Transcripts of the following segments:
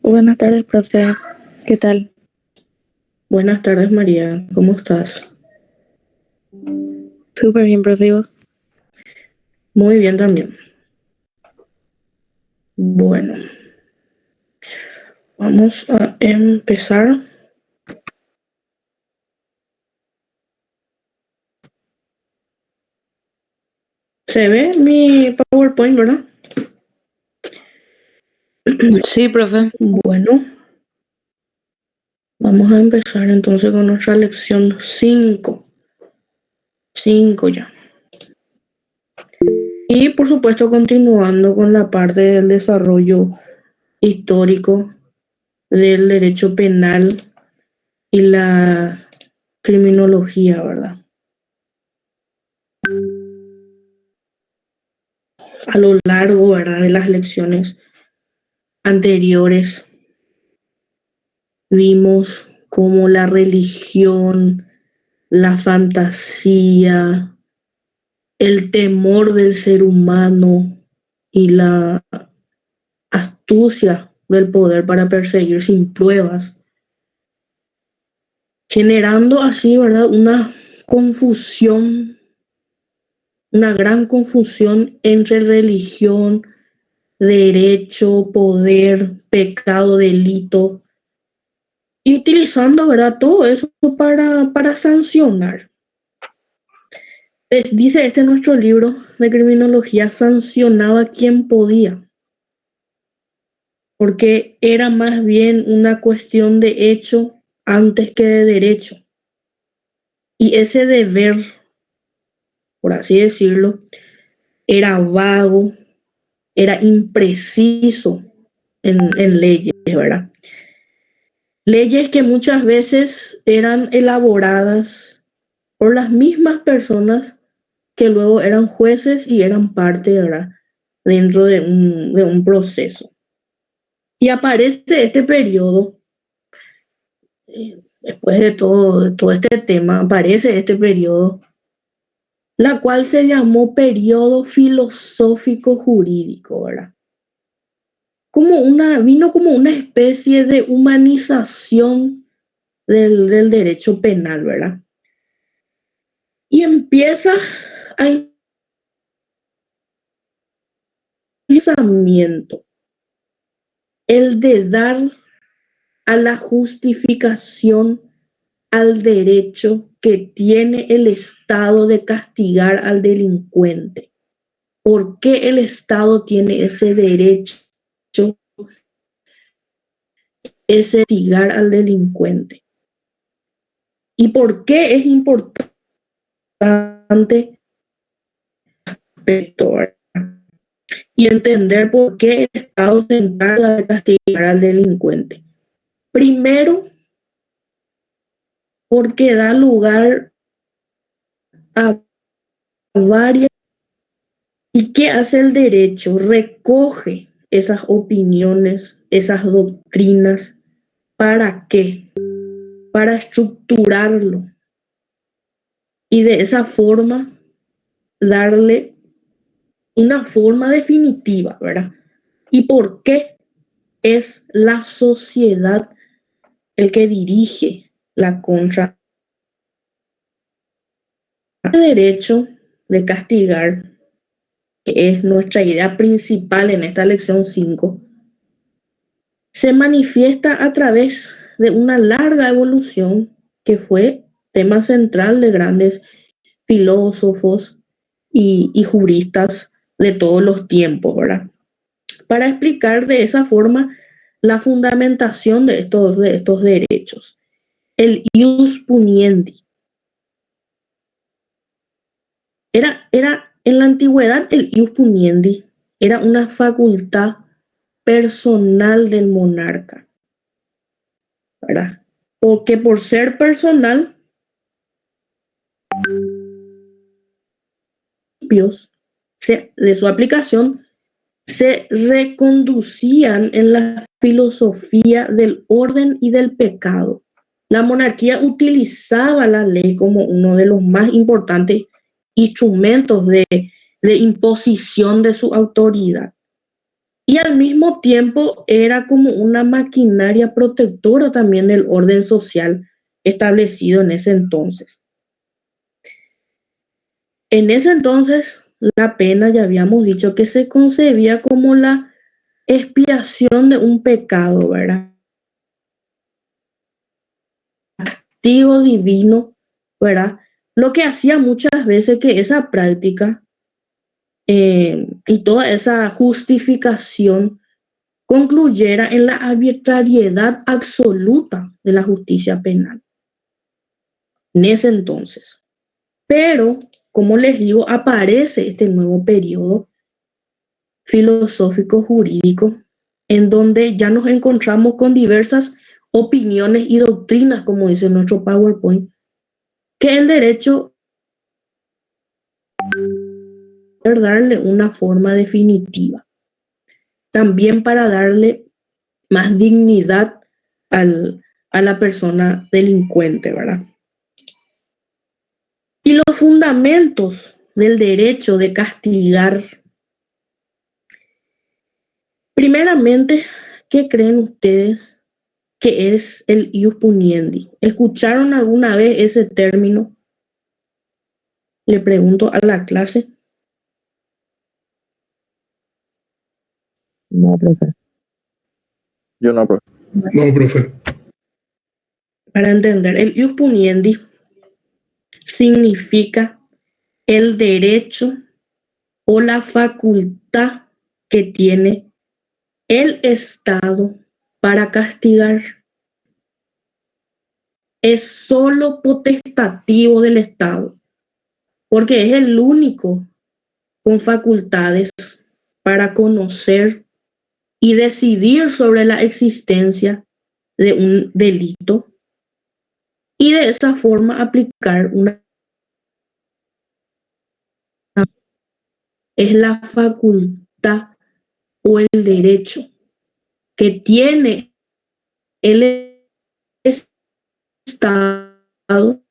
Buenas tardes, profe. ¿Qué tal? Buenas tardes, María. ¿Cómo estás? Súper bien, profe. ¿Y vos? Muy bien también. Bueno, vamos a empezar. Se ve mi PowerPoint, ¿verdad? Sí, profe. Bueno, vamos a empezar entonces con nuestra lección 5. 5 ya. Y por supuesto continuando con la parte del desarrollo histórico del derecho penal y la criminología, ¿verdad? A lo largo, ¿verdad?, de las lecciones anteriores vimos cómo la religión, la fantasía, el temor del ser humano y la astucia del poder para perseguir sin pruebas, generando así, ¿verdad?, una confusión, una gran confusión entre religión, derecho, poder, pecado, delito, y utilizando, ¿verdad?, todo eso para sancionar. Dice nuestro libro de criminología, sancionaba a quien podía, porque era más bien una cuestión de hecho antes que de derecho. Y ese deber, por así decirlo, era vago, era impreciso en leyes, ¿verdad? Leyes que muchas veces eran elaboradas por las mismas personas que luego eran jueces y eran parte, ¿verdad?, dentro de un proceso. Y aparece este periodo, después de todo este tema, aparece este periodo, la cual se llamó periodo filosófico jurídico, ¿verdad? Vino como una especie de humanización del derecho penal, ¿verdad? Y empieza a pensamiento, el de dar a la justificación al derecho que tiene el Estado de castigar al delincuente. ¿Por qué el Estado tiene ese derecho, ese castigar al delincuente? ¿Y por qué es importante y entender por qué el Estado se encarga de castigar al delincuente? Primero, porque da lugar a varias. ¿Y qué hace el derecho? Recoge esas opiniones, esas doctrinas. ¿Para qué? Para estructurarlo y de esa forma darle una forma definitiva, ¿verdad? ¿Y por qué es la sociedad el que dirige la contra? El derecho de castigar, que es nuestra idea principal en esta lección 5, se manifiesta a través de una larga evolución que fue tema central de grandes filósofos y juristas de todos los tiempos, ¿verdad? Para explicar de esa forma la fundamentación de estos derechos. El ius puniendi. En la antigüedad el ius puniendi era una facultad personal del monarca, ¿verdad? Porque por ser personal, de su aplicación se reconducían en la filosofía del orden y del pecado. La monarquía utilizaba la ley como uno de los más importantes instrumentos de imposición de su autoridad. y al mismo tiempo era como una maquinaria protectora también del orden social establecido en ese entonces. En ese entonces, la pena, ya habíamos dicho, que se concebía como la expiación de un pecado, ¿verdad? Castigo divino, ¿verdad? Lo que hacía muchas veces que esa práctica y toda esa justificación concluyera en la arbitrariedad absoluta de la justicia penal en ese entonces. Pero, como les digo, aparece este nuevo periodo filosófico jurídico en donde ya nos encontramos con diversas opiniones y doctrinas, como dice nuestro PowerPoint, que el derecho debe darle una forma definitiva, también para darle más dignidad a la persona delincuente, ¿verdad? Y los fundamentos del derecho de castigar. Primeramente, ¿qué creen ustedes que es el ius puniendi? ¿Escucharon alguna vez ese término? Le pregunto a la clase. No, profe. Yo no, profe. No, profe. Para entender, el ius puniendi significa el derecho o la facultad que tiene el Estado para castigar. Es solo potestativo del Estado, porque es el único con facultades para conocer y decidir sobre la existencia de un delito y de esa forma aplicar es la facultad o el derecho que tiene el Estado.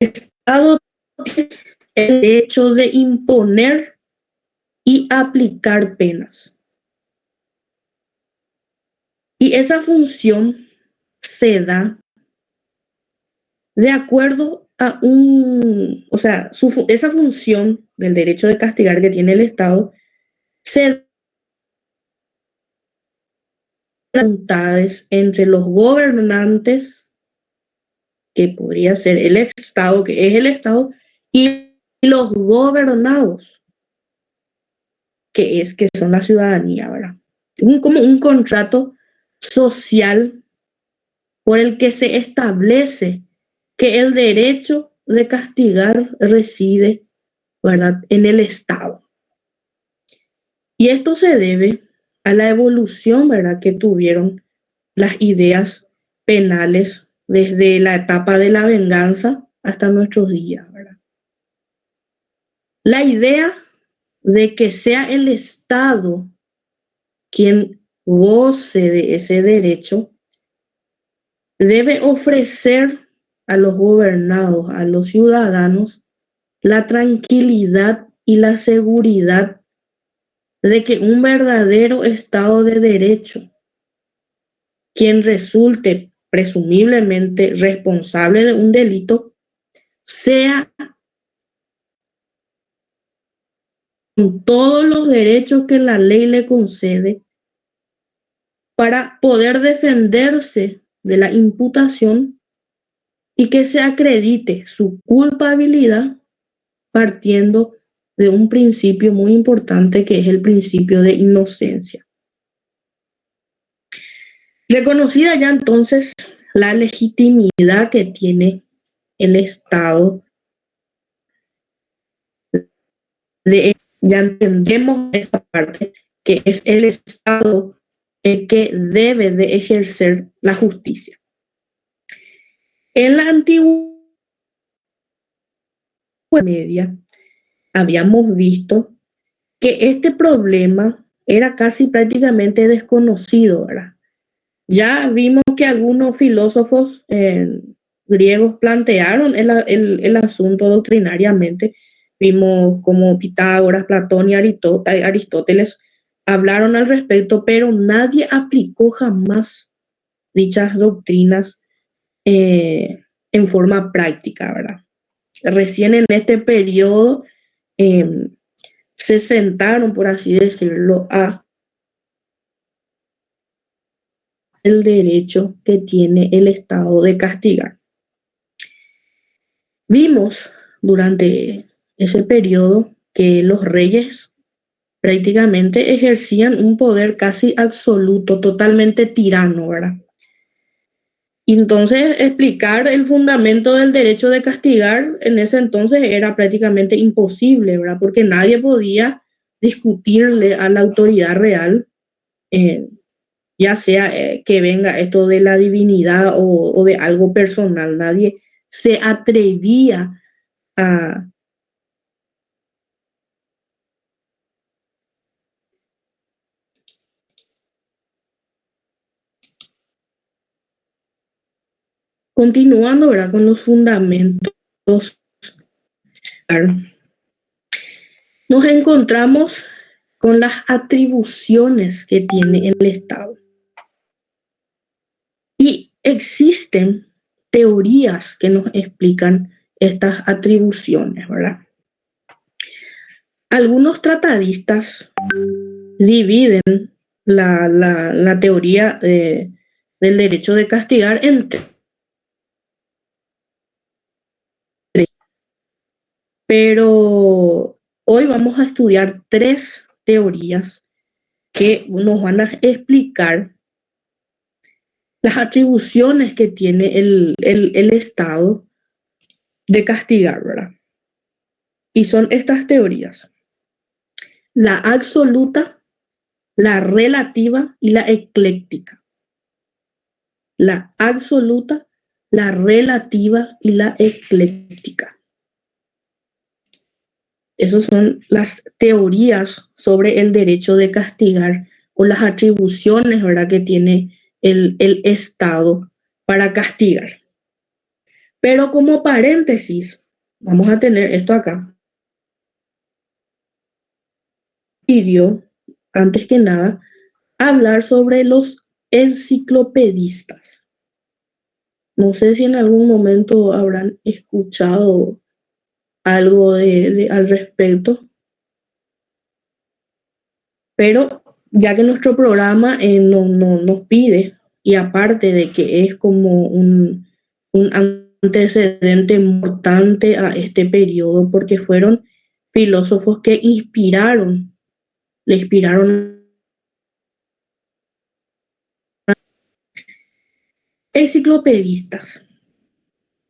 El Estado tiene el derecho de imponer y aplicar penas. Y esa función se da de acuerdo a esa función del derecho de castigar que tiene el Estado se da voluntades entre los gobernantes, que podría ser el Estado, que es el Estado, y los gobernados, que son la ciudadanía, ¿verdad? Como un contrato social por el que se establece que el derecho de castigar reside, ¿verdad?, en el Estado. Y esto se debe a la evolución, ¿verdad?, que tuvieron las ideas penales desde la etapa de la venganza hasta nuestros días, ¿verdad? La idea de que sea el Estado quien goce de ese derecho debe ofrecer a los gobernados, a los ciudadanos, la tranquilidad y la seguridad de que un verdadero Estado de Derecho, quien resulte presumiblemente responsable de un delito, sea con todos los derechos que la ley le concede para poder defenderse de la imputación y que se acredite su culpabilidad partiendo de un principio muy importante que es el principio de inocencia. Reconocida ya entonces la legitimidad que tiene el Estado, ya entendemos esta parte, que es el Estado el que debe de ejercer la justicia. En la antigua media habíamos visto que este problema era casi prácticamente desconocido, ¿verdad? Ya vimos que algunos filósofos griegos plantearon el asunto doctrinariamente, Vimos como Pitágoras, Platón y Aristóteles hablaron al respecto, pero nadie aplicó jamás dichas doctrinas en forma práctica, ¿verdad? Recién en este periodo se sentaron, por así decirlo, a el derecho que tiene el Estado de castigar. Vimos durante ese periodo que los reyes prácticamente ejercían un poder casi absoluto, totalmente tirano, ¿verdad? Y entonces explicar el fundamento del derecho de castigar en ese entonces era prácticamente imposible, ¿verdad? Porque nadie podía discutirle a la autoridad real, ya sea que venga esto de la divinidad o de algo personal. Nadie se atrevía a... Continuando, ¿verdad? Con los fundamentos, nos encontramos con las atribuciones que tiene el Estado. Y existen teorías que nos explican estas atribuciones, ¿verdad? Algunos tratadistas dividen la teoría del derecho de castigar en tres, pero hoy vamos a estudiar tres teorías que nos van a explicar las atribuciones que tiene el Estado de castigar, ¿verdad? Y son estas teorías: la absoluta, la relativa y la ecléctica. La absoluta, la relativa y la ecléctica. Esas son las teorías sobre el derecho de castigar o las atribuciones, ¿verdad?, que tiene el Estado para castigar. Pero como paréntesis, vamos a tener esto acá. Pidió, antes que nada, hablar sobre los enciclopedistas. No sé si en algún momento habrán escuchado algo al respecto, pero ya que nuestro programa nos pide, y aparte de que es como un antecedente importante a este periodo, porque fueron filósofos que le inspiraron enciclopedistas.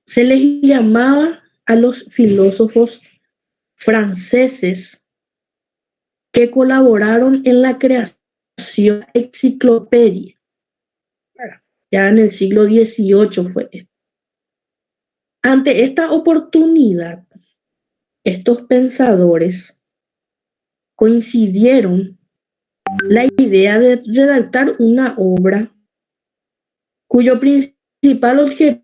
Se les llamaba a los filósofos franceses que colaboraron en la creación de la enciclopedia. Ya en el siglo XVIII fue. Ante esta oportunidad, estos pensadores coincidieron la idea de redactar una obra cuyo principal objetivo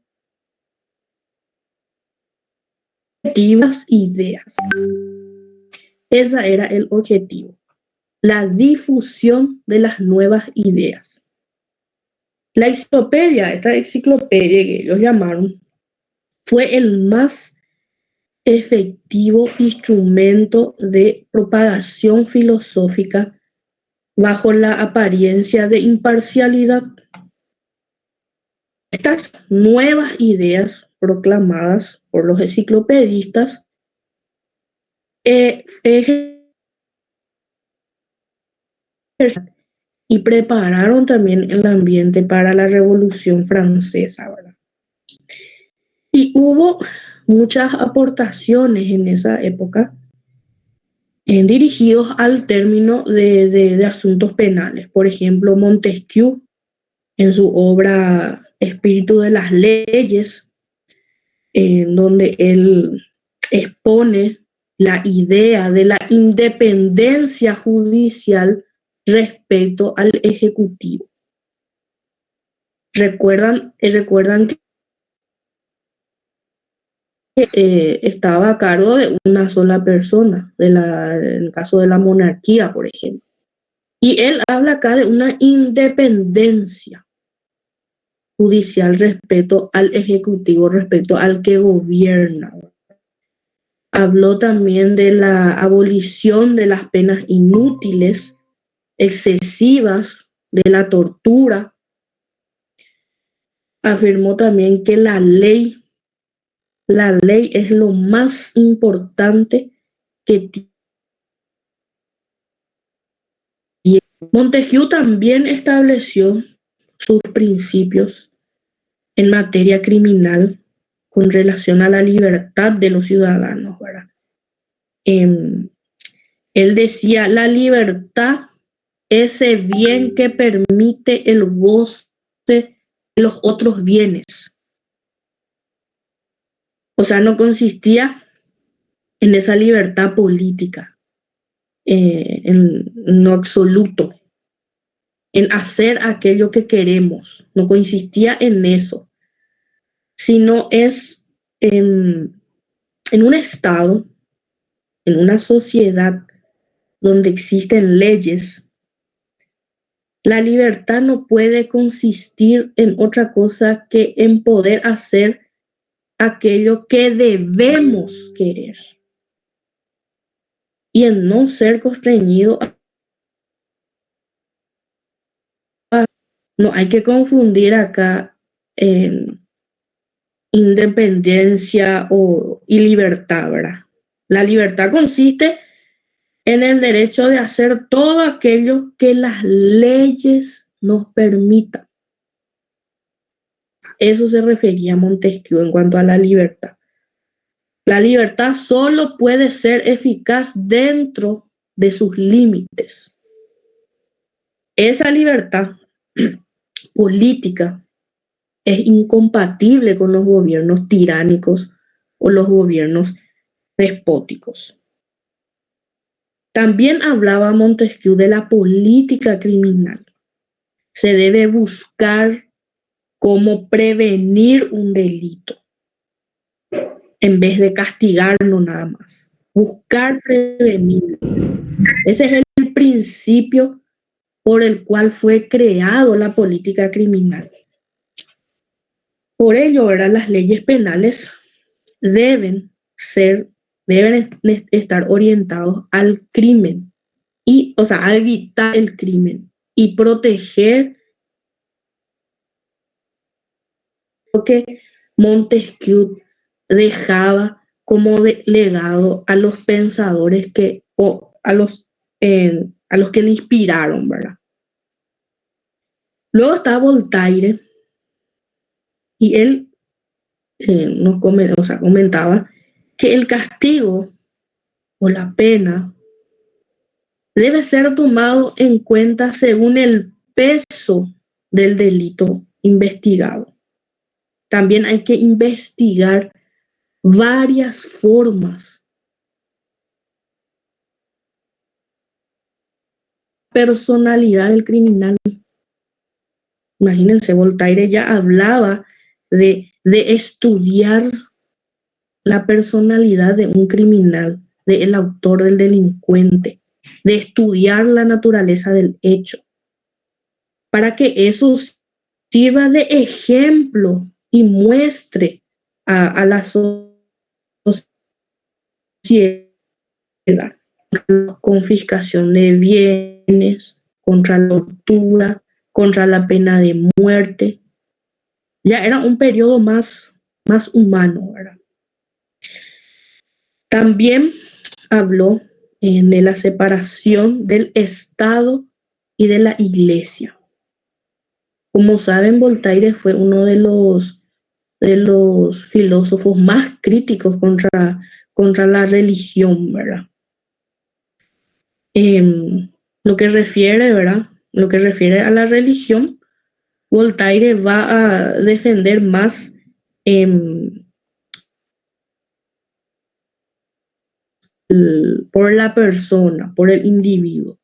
las ideas. Ese era el objetivo, la difusión de las nuevas ideas. La enciclopedia, esta enciclopedia que ellos llamaron, fue el más efectivo instrumento de propagación filosófica bajo la apariencia de imparcialidad. Estas nuevas ideas proclamadas por los enciclopedistas y prepararon también el ambiente para la Revolución Francesa, ¿verdad? Y hubo muchas aportaciones en esa época dirigidos al término de asuntos penales. Por ejemplo, Montesquieu, en su obra Espíritu de las Leyes, donde él expone la idea de la independencia judicial respecto al Ejecutivo. Recuerdan que estaba a cargo de una sola persona, en el caso de la monarquía, por ejemplo. Y él habla acá de una independencia judicial respecto al ejecutivo, respecto al que gobierna. Habló también de la abolición de las penas inútiles, excesivas, de la tortura. Afirmó también que la ley es lo más importante que tiene. Montesquieu también estableció sus principios en materia criminal con relación a la libertad de los ciudadanos, ¿verdad? Él decía, la libertad, ese bien que permite el goce de los otros bienes. O sea, no consistía en esa libertad política, en lo absoluto, en hacer aquello que queremos. No consistía en eso, sino es en un estado, en una sociedad donde existen leyes. La libertad no puede consistir en otra cosa que en poder hacer aquello que debemos querer y en no ser constreñido. No hay que confundir acá independencia y libertad, ¿verdad? La libertad consiste en el derecho de hacer todo aquello que las leyes nos permitan. Eso se refería Montesquieu en cuanto a la libertad. La libertad solo puede ser eficaz dentro de sus límites. Esa libertad política es incompatible con los gobiernos tiránicos o los gobiernos despóticos. También hablaba Montesquieu de la política criminal. Se debe buscar cómo prevenir un delito en vez de castigarlo nada más. Buscar prevenir. Ese es el principio por el cual fue creado la política criminal. Por ello, ¿verdad? Las leyes penales deben estar orientados al crimen a evitar el crimen y proteger lo que Montesquieu dejaba como legado a los pensadores a los que le inspiraron, ¿verdad? Luego está Voltaire y él comentaba que el castigo o la pena debe ser tomado en cuenta según el peso del delito investigado. También hay que investigar varias formas. Personalidad del criminal. Imagínense, Voltaire ya hablaba de estudiar la personalidad de un criminal, del autor, del delincuente, de estudiar la naturaleza del hecho, para que eso sirva de ejemplo y muestre a la sociedad la confiscación de bienes, contra la tortura, contra la pena de muerte. Ya era un periodo más humano, ¿verdad? También habló de la separación del Estado y de la Iglesia. Como saben, Voltaire fue uno de los filósofos más críticos contra la religión, ¿verdad? Lo que refiere, ¿verdad? Lo que refiere a la religión, Voltaire va a defender más por la persona, por el individuo,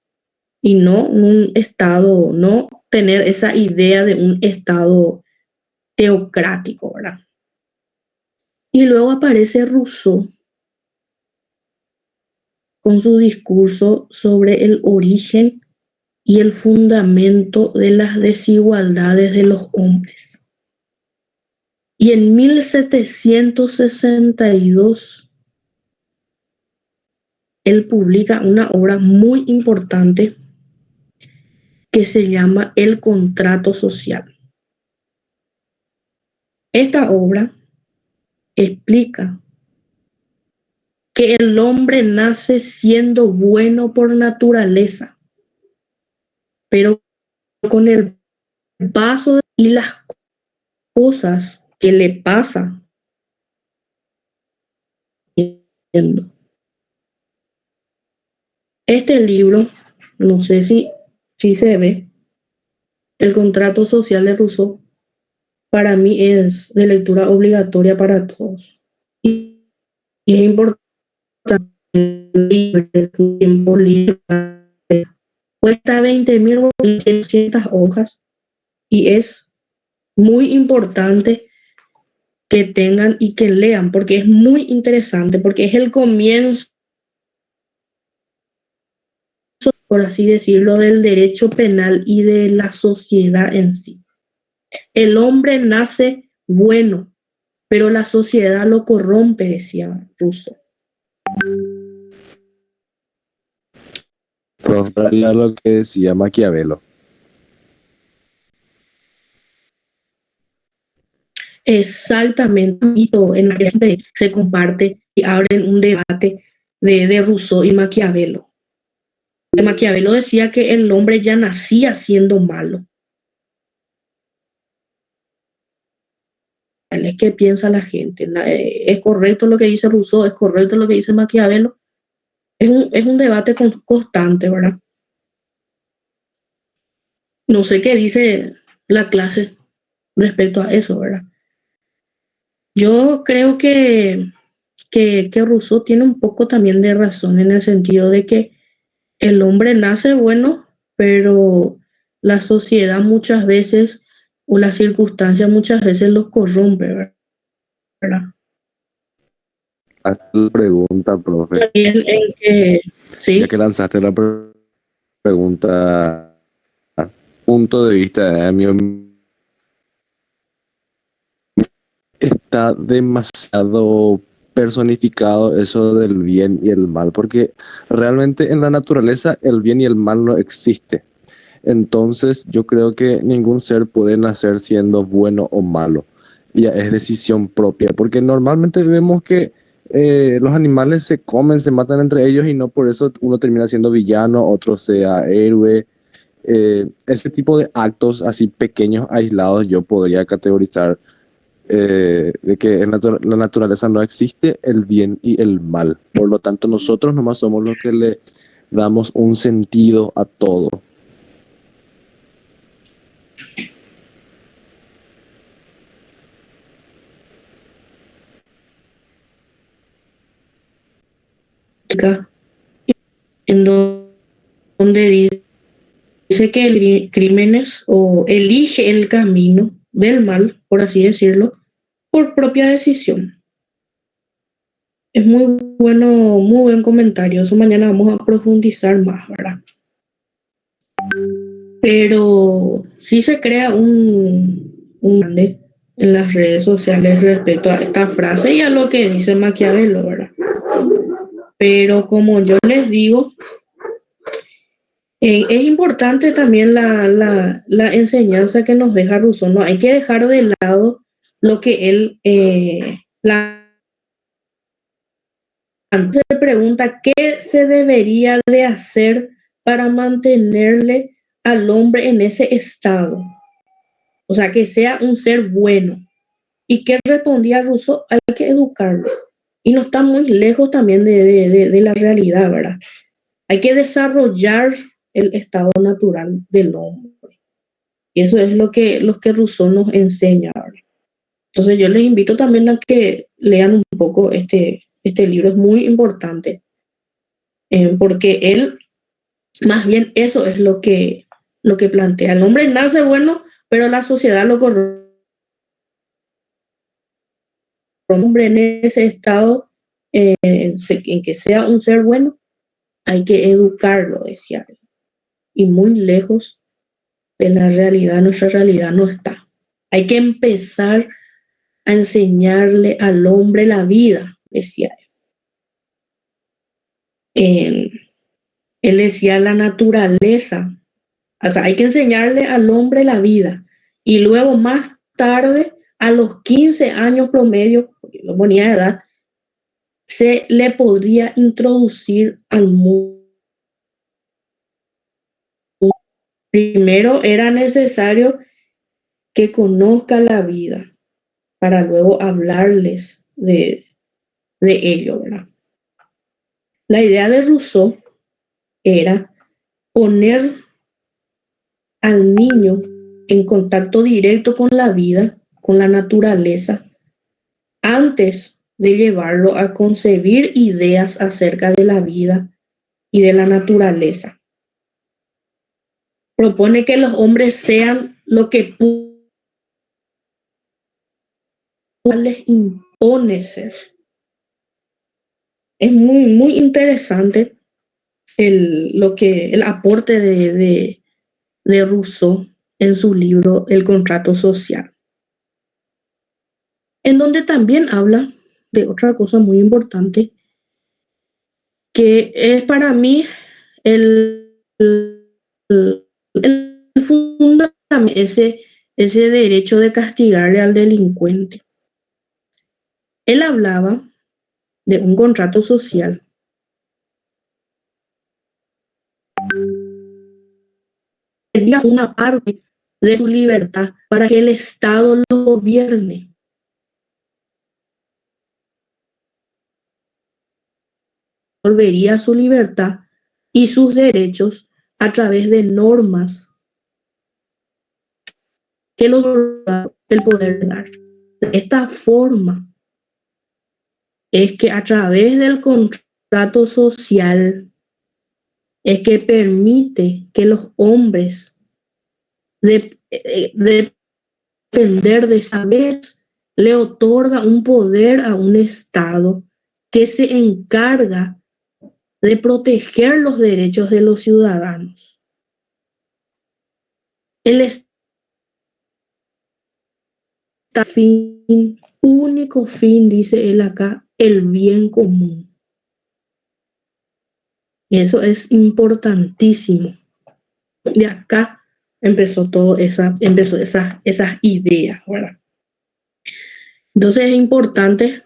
y no un Estado, no tener esa idea de un Estado teocrático, ¿verdad? Y luego aparece Rousseau con su discurso sobre el origen y el fundamento de las desigualdades de los hombres. Y en 1762 él publica una obra muy importante que se llama El Contrato Social. Esta obra explica que el hombre nace siendo bueno por naturaleza, pero con el paso y las cosas que le pasan, este libro, no sé si se ve, El Contrato Social de Rousseau, para mí es de lectura obligatoria para todos. Y es importante el tiempo libre. Cuesta 20.200 hojas y es muy importante que tengan y que lean, porque es muy interesante, porque es el comienzo, por así decirlo, del derecho penal y de la sociedad en sí. El hombre nace bueno, pero la sociedad lo corrompe, decía Rousseau. Era lo que decía Maquiavelo. Exactamente, en la que se comparte y abren un debate de Rousseau y Maquiavelo. Maquiavelo decía que el hombre ya nacía siendo malo. ¿Qué piensa la gente? ¿Es correcto lo que dice Rousseau? ¿Es correcto lo que dice Maquiavelo? Es un debate constante, ¿verdad? No sé qué dice la clase respecto a eso, ¿verdad? Yo creo que Rousseau tiene un poco también de razón en el sentido de que el hombre nace bueno, pero la sociedad muchas veces o las circunstancias muchas veces los corrompe, ¿verdad? Haz la pregunta, profe. En que, ¿sí? Ya que lanzaste la pregunta, punto de vista de mi, está demasiado personificado eso del bien y el mal, porque realmente en la naturaleza el bien y el mal no existe. Entonces yo creo que ningún ser puede nacer siendo bueno o malo. Ya es decisión propia, porque normalmente vemos que los animales se comen, se matan entre ellos y no por eso uno termina siendo villano, otro sea héroe. Ese tipo de actos así pequeños, aislados, yo podría categorizar de que en la naturaleza no existe el bien y el mal. Por lo tanto, nosotros nomás somos los que le damos un sentido a todo. En donde dice que el crímenes o elige el camino del mal, por así decirlo, por propia decisión. Es muy bueno, muy buen comentario. Eso mañana vamos a profundizar más, ¿verdad? Pero sí se crea un grande en las redes sociales respecto a esta frase y a lo que dice Maquiavelo, ¿verdad? Pero como yo les digo, es importante también la enseñanza que nos deja Rousseau. No hay que dejar de lado lo que él se pregunta qué se debería de hacer para mantenerle al hombre en ese estado. O sea, que sea un ser bueno. ¿Y qué respondía Rousseau? Hay que educarlo. Y no está muy lejos también de la realidad, ¿verdad? Hay que desarrollar el estado natural del hombre. Y eso es lo que Rousseau nos enseña, ¿verdad? Entonces yo les invito también a que lean un poco este libro, es muy importante, porque él, más bien eso es lo que plantea. El hombre nace bueno, pero la sociedad lo corrompe. hombre en ese estado, en que sea un ser bueno, hay que educarlo, decía él. Y muy lejos de la realidad, nuestra realidad no está. Hay que empezar a enseñarle al hombre la vida, decía él. Él decía la naturaleza. O sea, hay que enseñarle al hombre la vida. Y luego más tarde, a los 15 años promedio, porque lo ponía de edad, se le podría introducir al mundo. Primero era necesario que conozca la vida para luego hablarles de ello, ¿verdad? La idea de Rousseau era poner al niño en contacto directo con la vida, con la naturaleza, antes de llevarlo a concebir ideas acerca de la vida y de la naturaleza. Propone que los hombres sean lo que les impone ser. Es muy, muy interesante el aporte de Rousseau en su libro El contrato social, en donde también habla de otra cosa muy importante, que es para mí el fundamento, ese derecho de castigarle al delincuente. Él hablaba de un contrato social sería una parte de su libertad para que el Estado lo gobierne. Volvería su libertad y sus derechos a través de normas que los el poder dar. De esta forma es que a través del contrato social es que permite que los hombres depender de esa vez le otorga un poder a un Estado que se encarga de proteger los derechos de los ciudadanos. El único fin, dice él acá, el bien común. Y eso es importantísimo. De acá empezó esas ideas, ¿verdad? Entonces es importante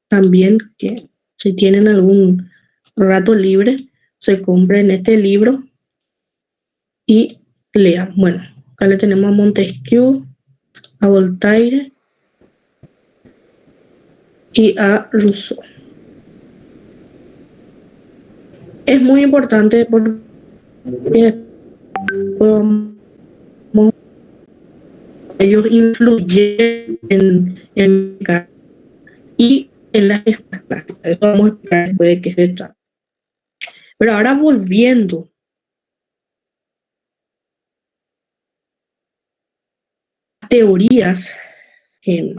también que si tienen algún rato libre, se compren este libro y lean. Bueno, acá le tenemos a Montesquieu, a Voltaire y a Rousseau. Es muy importante porque ellos influyen en y en las prácticas. Eso vamos a explicar después de qué se trata. Pero ahora volviendo a teorías,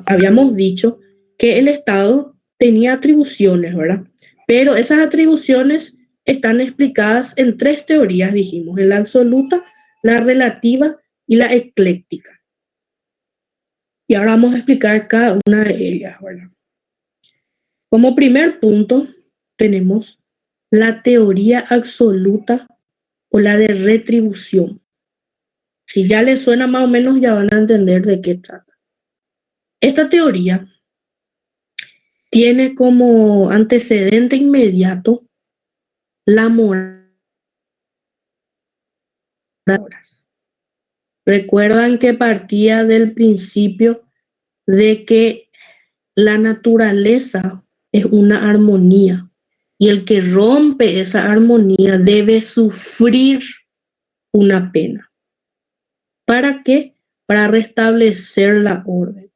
habíamos dicho que el Estado tenía atribuciones, ¿verdad? Pero esas atribuciones están explicadas en 3 teorías, dijimos, en la absoluta, la relativa y la ecléctica. Y ahora vamos a explicar cada una de ellas, ¿verdad? Como primer punto tenemos la teoría absoluta o la de retribución. Si ya les suena más o menos, ya van a entender de qué trata. Esta teoría tiene como antecedente inmediato la moral. Recuerdan que partía del principio de que la naturaleza es una armonía y el que rompe esa armonía debe sufrir una pena. ¿Para qué? Para restablecer la orden.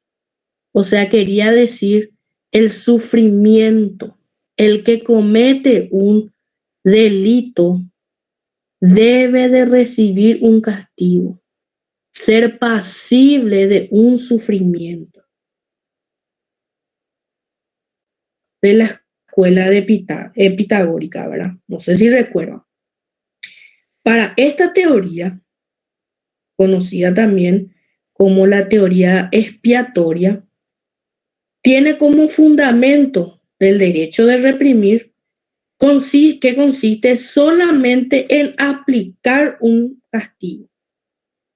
O sea, quería decir el sufrimiento. El que comete un delito debe de recibir un castigo, ser pasible de un sufrimiento. de la escuela de pitagórica, ¿verdad? No sé si recuerdan. Para esta teoría, conocida también como la teoría expiatoria, tiene como fundamento el derecho de reprimir, que consiste solamente en aplicar un castigo,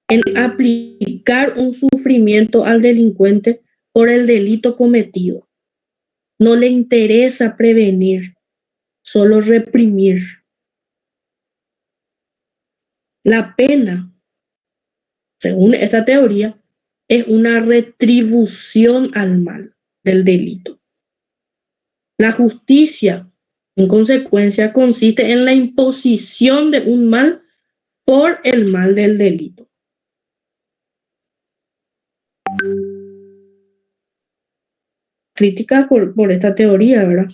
en aplicar un sufrimiento al delincuente por el delito cometido. No le interesa prevenir, solo reprimir. La pena, según esta teoría, es una retribución al mal del delito. La justicia, en consecuencia, consiste en la imposición de un mal por el mal del delito. Crítica por esta teoría, ¿verdad?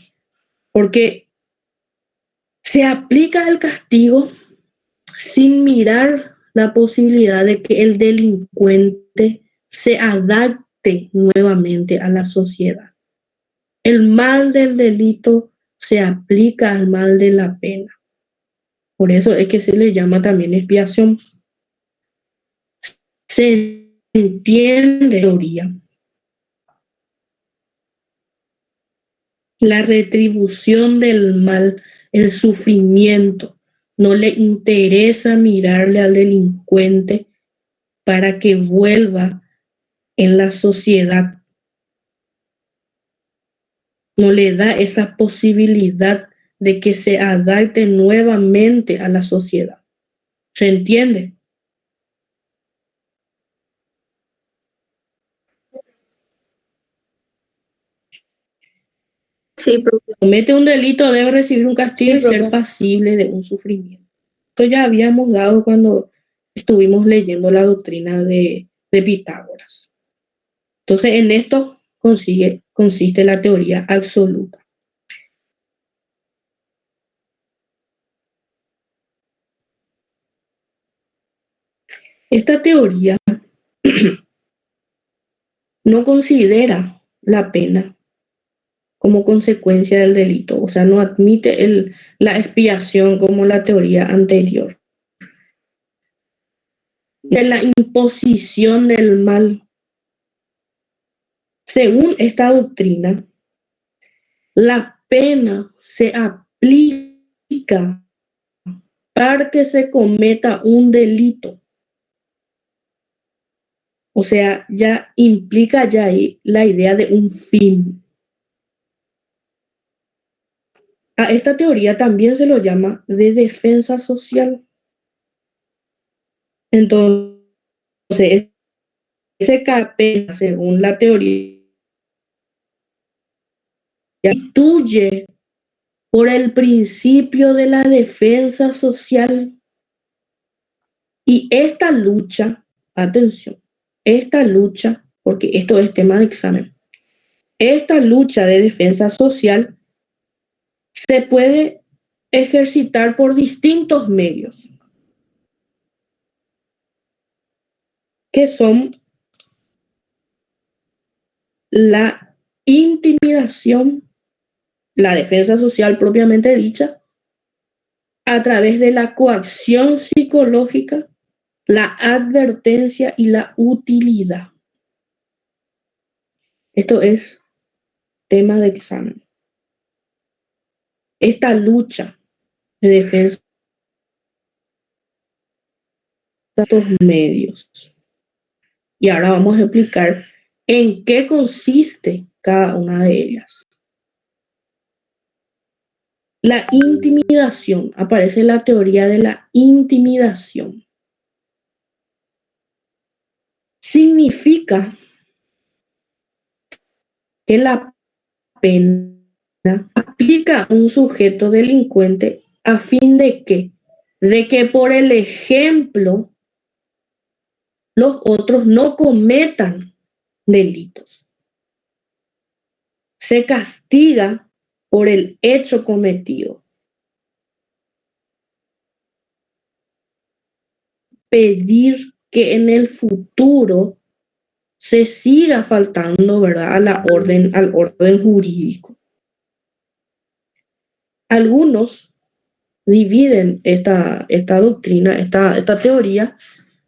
Porque se aplica el castigo sin mirar la posibilidad de que el delincuente se adapte nuevamente a la sociedad. El mal del delito se aplica al mal de la pena. Por eso es que se le llama también expiación. Se entiende teoría. La retribución del mal, el sufrimiento. No le interesa mirarle al delincuente para que vuelva en la sociedad. No le da esa posibilidad de que se adapte nuevamente a la sociedad. ¿Se entiende? Sí, profe. Comete un delito, debe recibir un castigo Sí, y ser profe. pasible de un sufrimiento. Esto ya habíamos dado cuando estuvimos leyendo la doctrina de Pitágoras. Entonces, en esto consiste la teoría absoluta. Esta teoría no considera la pena como consecuencia del delito, o sea, no admite la expiación como la teoría anterior. De la imposición del mal. Según esta doctrina, la pena se aplica para que se cometa un delito. O sea, ya implica ya ahí la idea de un fin. A esta teoría también se lo llama de defensa social. Entonces, ese pena, según la teoría, constituye por el principio de la defensa social. Y esta lucha, atención, esta lucha, porque esto es tema de examen, esta lucha de defensa social se puede ejercitar por distintos medios, que son la intimidación, la defensa social propiamente dicha, a través de la coacción psicológica, la advertencia y la utilidad. Esto es tema de examen. Esta lucha de defensa de estos medios. Y ahora vamos a explicar en qué consiste cada una de ellas. La intimidación, aparece la teoría de la intimidación. Significa que la pena aplica a un sujeto delincuente a fin de que por el ejemplo los otros no cometan delitos. Se castiga por el hecho cometido. Pedir que en el futuro se siga faltando, ¿verdad?, al orden jurídico. Algunos dividen esta doctrina, esta teoría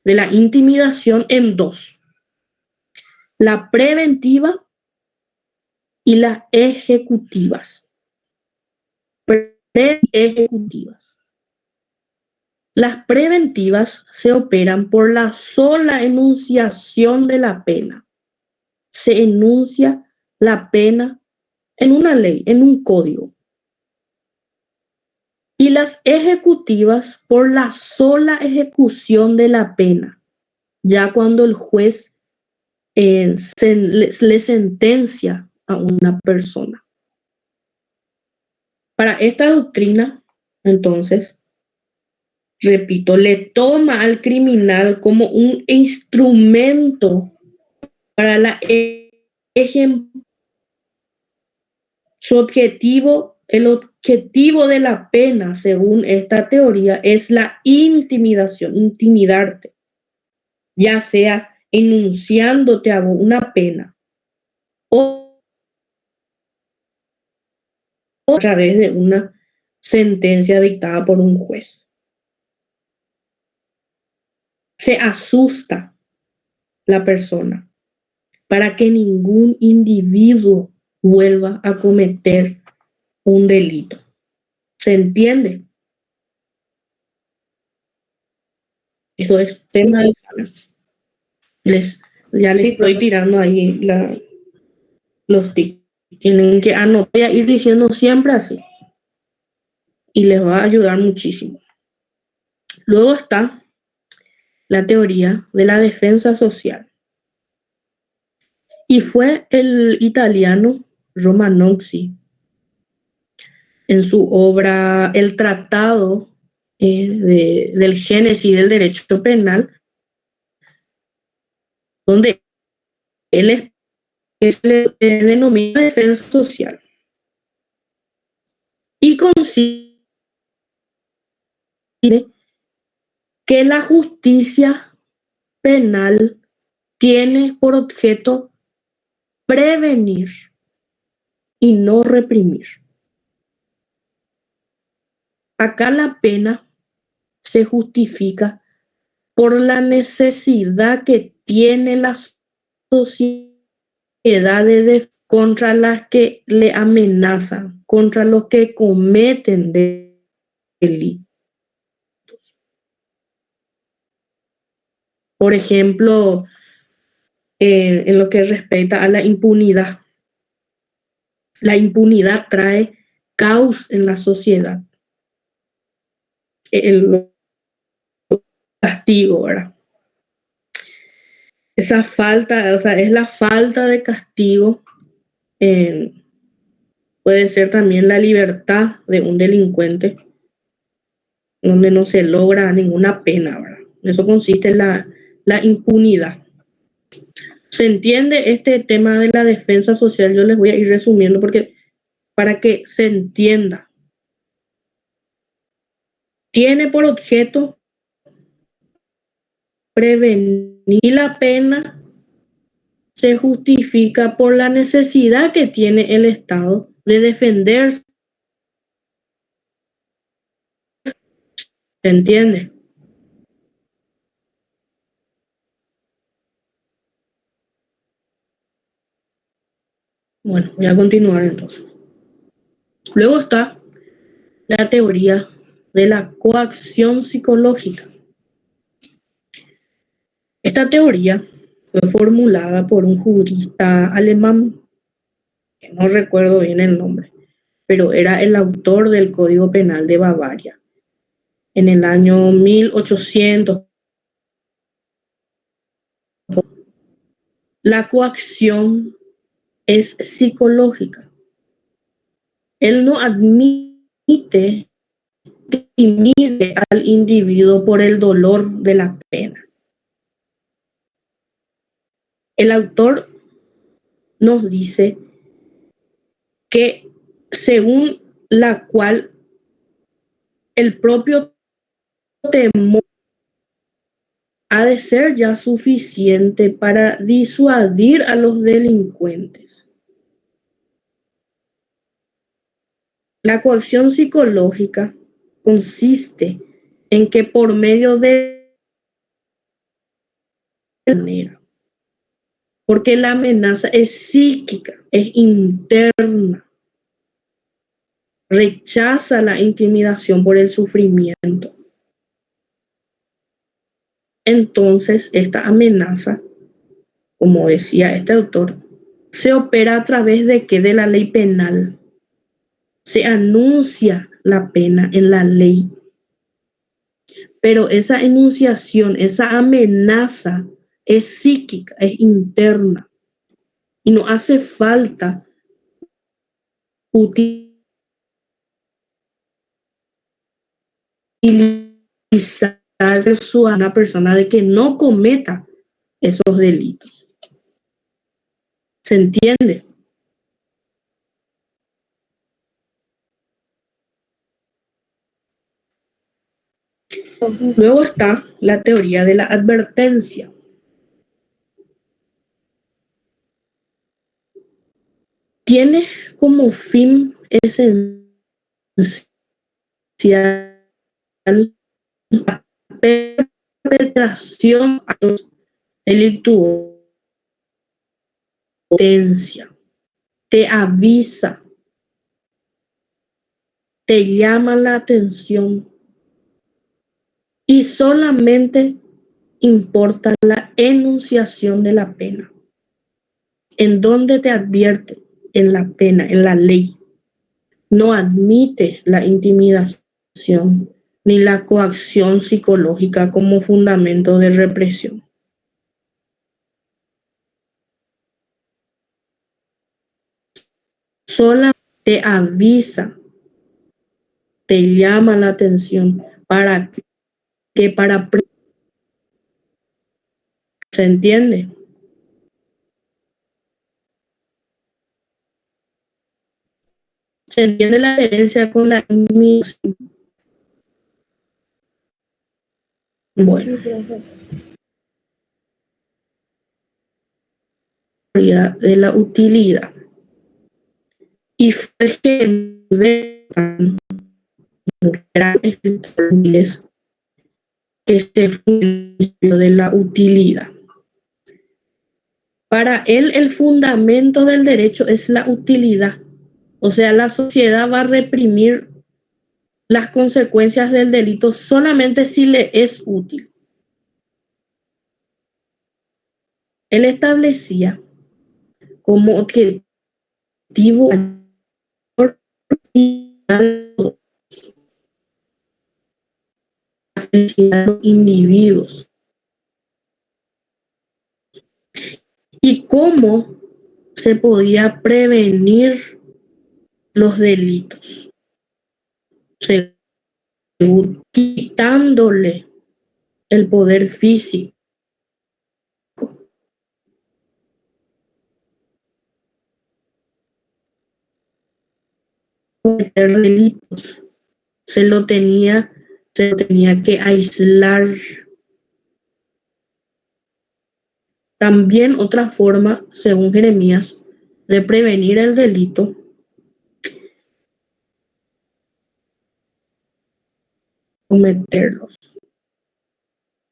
de la intimidación en dos: la preventiva y las ejecutivas. Ejecutivas. Las preventivas se operan por la sola enunciación de la pena. Se enuncia la pena en una ley, en un código. Y las ejecutivas por la sola ejecución de la pena, ya cuando el juez le sentencia a una persona. Para esta doctrina, entonces, repito, le toma al criminal como un instrumento para la su objetivo, el objetivo de la pena, según esta teoría, es la intimidación, intimidarte, ya sea enunciándote a una pena o a través de una sentencia dictada por un juez. Se asusta la persona para que ningún individuo vuelva a cometer un delito. ¿Se entiende? Eso es tema de ya les estoy tirando ahí los tips. Tienen que anotar, voy a ir diciendo siempre así. Y les va a ayudar muchísimo. Luego está la teoría de la defensa social. Y fue el italiano Romanozzi, en su obra El Tratado del Génesis del Derecho Penal, donde él denomina defensa social. Y considera que la justicia penal tiene por objeto prevenir y no reprimir. Acá la pena se justifica por la necesidad que tiene la sociedad contra las que le amenazan, contra los que cometen delitos. Por ejemplo, en lo que respecta a la impunidad. La impunidad trae caos en la sociedad. El castigo, ¿verdad? Esa falta, o sea, es la falta de castigo. Puede ser también la libertad de un delincuente, donde no se logra ninguna pena, ¿verdad? En eso consiste la impunidad. ¿Se entiende este tema de la defensa social? Yo les voy a ir resumiendo porque para que se entienda. Tiene por objeto prevenir, la pena se justifica por la necesidad que tiene el Estado de defenderse. ¿Se entiende? Bueno, voy a continuar entonces. Luego está la teoría de la coacción psicológica. Esta teoría fue formulada por un jurista alemán, que no recuerdo bien el nombre, pero era el autor del Código Penal de Bavaria en el año 1800. La coacción es psicológica. Él no admite, intimide al individuo por el dolor de la pena. El autor nos dice que según la cual el propio temor ha de ser ya suficiente para disuadir a los delincuentes. La coacción psicológica consiste en que por medio de manera, porque la amenaza es psíquica, es interna, rechaza la intimidación por el sufrimiento. Entonces, esta amenaza, como decía este autor, se opera a través de qué? De la ley penal. Se anuncia la pena en la ley. Pero esa enunciación, esa amenaza es psíquica, es interna. Y no hace falta utilizar a una persona de que no cometa esos delitos. ¿Se entiende? Luego está la teoría de la advertencia. Tiene como fin esencial la perpetración a los delictuosos. Te avisa, te llama la atención y solamente importa la enunciación de la pena. ¿En dónde te advierte? En la pena, en la ley. No admite la intimidación ni la coacción psicológica como fundamento de represión. Solamente te avisa, te llama la atención para que ¿se entiende? ¿Se entiende la diferencia con la intimidación? Bueno, de la utilidad. Y fue que gran escritor inglés que se fundó de la utilidad. Para él el fundamento del derecho es la utilidad. O sea, la sociedad va a reprimir las consecuencias del delito solamente si le es útil. Él establecía como objetivo a los individuos y cómo se podía prevenir los delitos, quitándole el poder físico. Cometer delitos se lo tenía que aislar. También otra forma, según Jeremías, de prevenir el delito cometerlos.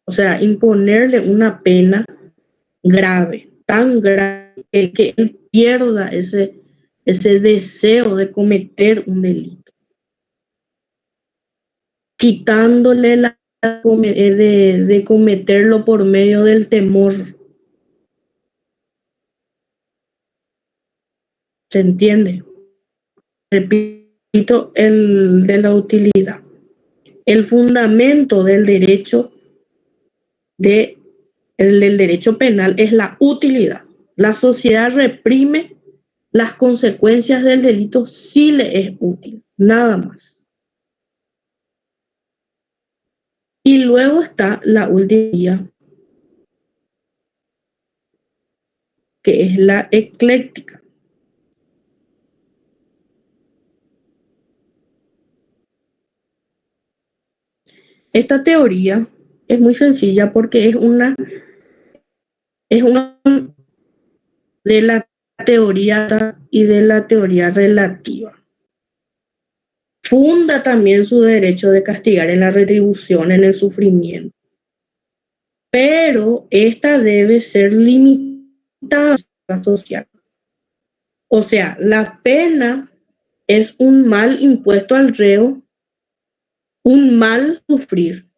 O sea, imponerle una pena grave, tan grave que él pierda ese deseo de cometer un delito, quitándole de cometerlo por medio del temor. ¿Se entiende? Repito, el de la utilidad. El fundamento del derecho del derecho penal es la utilidad. La sociedad reprime las consecuencias del delito si le es útil, nada más. Y luego está la última, que es la ecléctica. Esta teoría es muy sencilla porque es una de la teoría y de la teoría relativa. funda también su derecho de castigar en la retribución, en el sufrimiento. Pero esta debe ser limitada a la social. O sea, la pena es un mal impuesto al reo, un mal sufrir,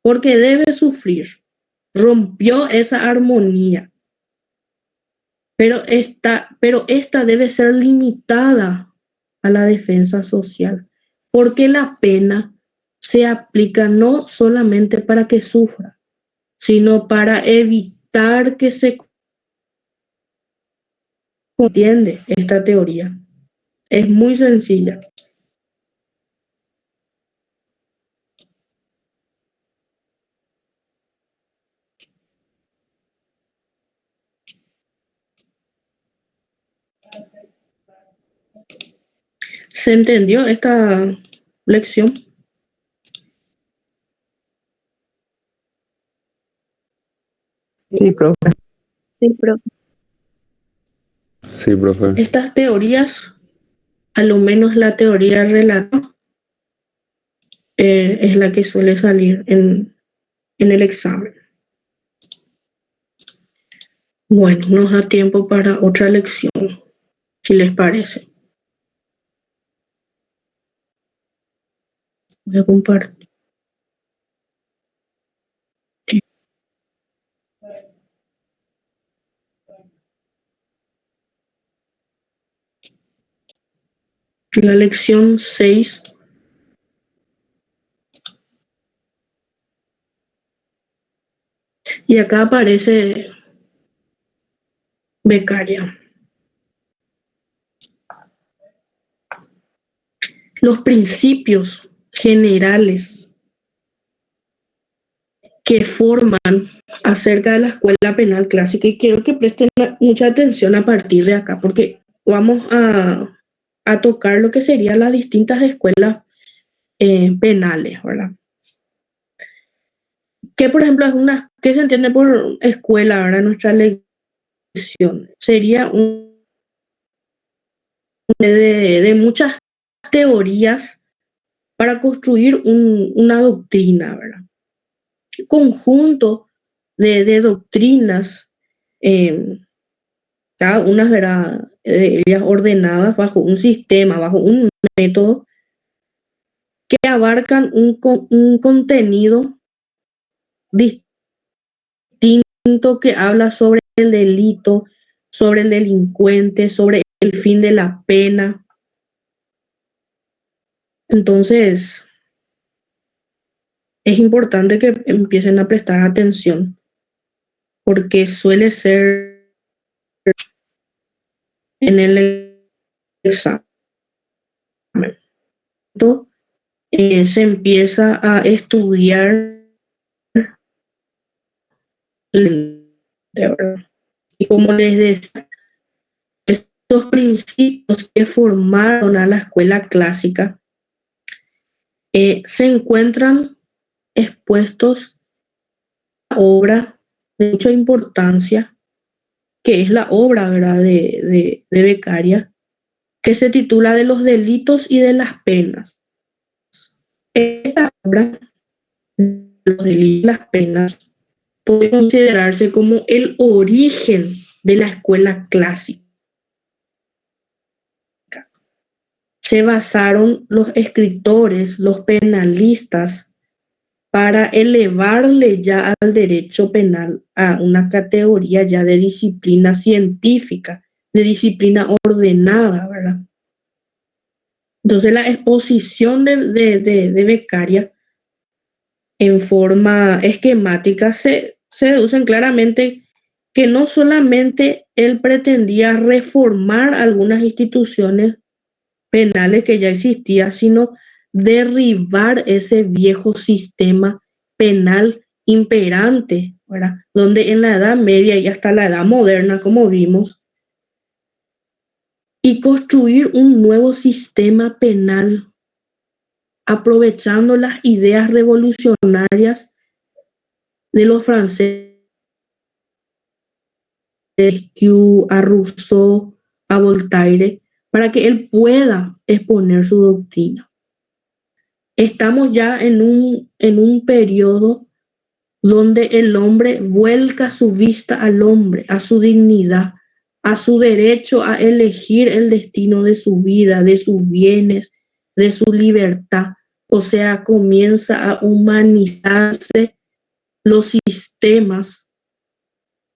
porque debe sufrir. Rompió esa armonía. Pero esta debe ser limitada a la defensa social, porque la pena se aplica no solamente para que sufra, sino para evitar que se entiende esta teoría. Es muy sencilla. ¿Se entendió esta lección? Sí, profe. Sí, profe. Sí, profe. Estas teorías, a lo menos la teoría relativa, es la que suele salir en el examen. Bueno, nos da tiempo para otra lección, si les parece. Voy a compartir. La lección 6. Y acá aparece becaria. Los principios generales que forman acerca de la escuela penal clásica, y quiero que presten mucha atención a partir de acá, porque vamos a tocar lo que serían las distintas escuelas penales, ¿verdad? Que, por ejemplo, es una, ¿qué se entiende por escuela, ¿verdad? Nuestra lección sería de muchas teorías para construir una doctrina, ¿verdad? Conjunto de doctrinas, cada una, ¿verdad? Ellas ordenadas bajo un sistema, bajo un método que abarcan un contenido distinto que habla sobre el delito, sobre el delincuente, sobre el fin de la pena. Entonces, es importante que empiecen a prestar atención, porque suele ser en el examen. Se empieza a estudiar y como les decía, estos principios que formaron a la escuela clásica se encuentran expuestos en la obra de mucha importancia, que es la obra, ¿verdad?, de Beccaria, que se titula De los delitos y de las penas. Esta obra, de los delitos y las penas, puede considerarse como el origen de la escuela clásica. Se basaron los escritores, los penalistas, para elevarle ya al derecho penal a una categoría ya de disciplina científica, de disciplina ordenada, ¿verdad? Entonces la exposición de Beccaria en forma esquemática se deducen claramente que no solamente él pretendía reformar algunas instituciones penales que ya existían, sino derribar ese viejo sistema penal imperante, ¿verdad? Donde en la Edad Media y hasta la Edad Moderna, como vimos, y construir un nuevo sistema penal aprovechando las ideas revolucionarias de los franceses, a Rousseau, a Voltaire, para que él pueda exponer su doctrina. Estamos ya en un periodo donde el hombre vuelca su vista al hombre, a su dignidad, a su derecho a elegir el destino de su vida, de sus bienes, de su libertad. O sea, comienza a humanizarse los sistemas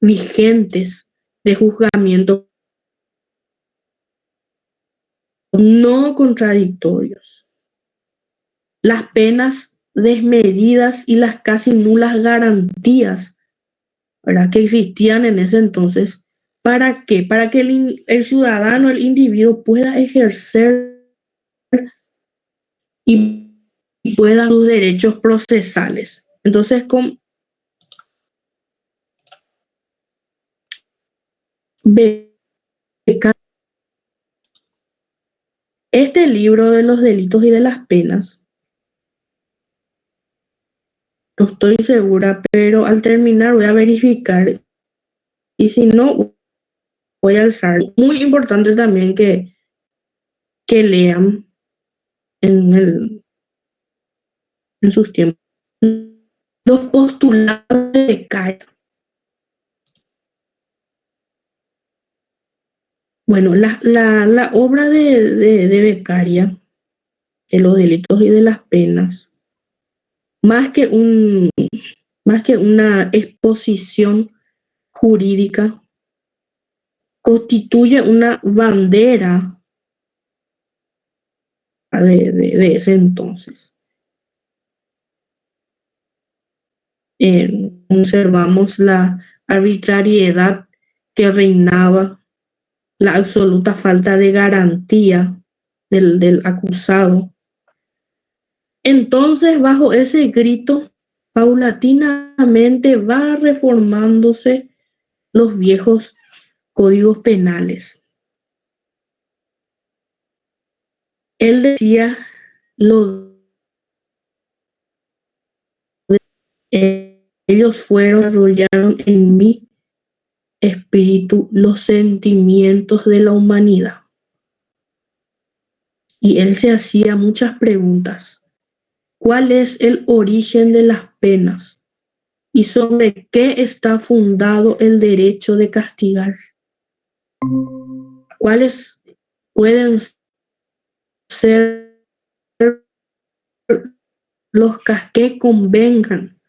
vigentes de juzgamiento no contradictorios. Las penas desmedidas y las casi nulas garantías, ¿verdad?, que existían en ese entonces. ¿Para qué? Para que el ciudadano, el individuo pueda ejercer y pueda sus derechos procesales. Entonces, con este libro de los delitos y de las penas, no estoy segura, pero al terminar voy a verificar y si no, voy a alzar. Muy importante también que lean en sus tiempos los postulados de Beccaria. Bueno, la obra de Beccaria, de los delitos y de las penas, más que una exposición jurídica, constituye una bandera de ese entonces. Observamos la arbitrariedad que reinaba, la absoluta falta de garantía del acusado. Entonces, bajo ese grito, paulatinamente va reformándose los viejos códigos penales. Él decía, ellos desarrollaron en mi espíritu los sentimientos de la humanidad. Y él se hacía muchas preguntas. ¿Cuál es el origen de las penas? ¿Y sobre qué está fundado el derecho de castigar? ¿Cuáles pueden ser los que convengan?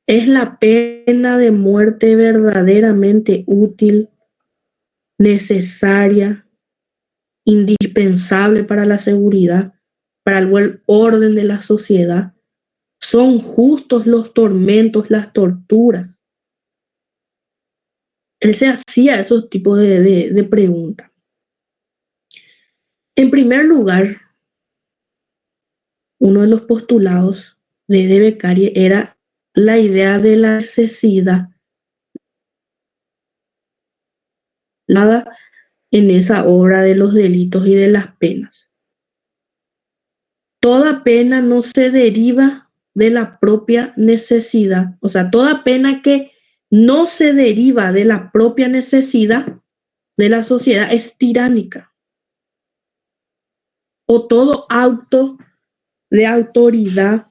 ¿Es la pena de muerte verdaderamente útil, necesaria, indispensable para la seguridad, para el buen orden de la sociedad? ¿Son justos los tormentos, las torturas? Él se hacía esos tipos de preguntas. En primer lugar, uno de los postulados de Beccaria era la idea de la necesidad. Nada en esa obra de los delitos y de las penas. Toda pena no se deriva de la propia necesidad. O sea, toda pena que no se deriva de la propia necesidad de la sociedad es tiránica. O todo acto de autoridad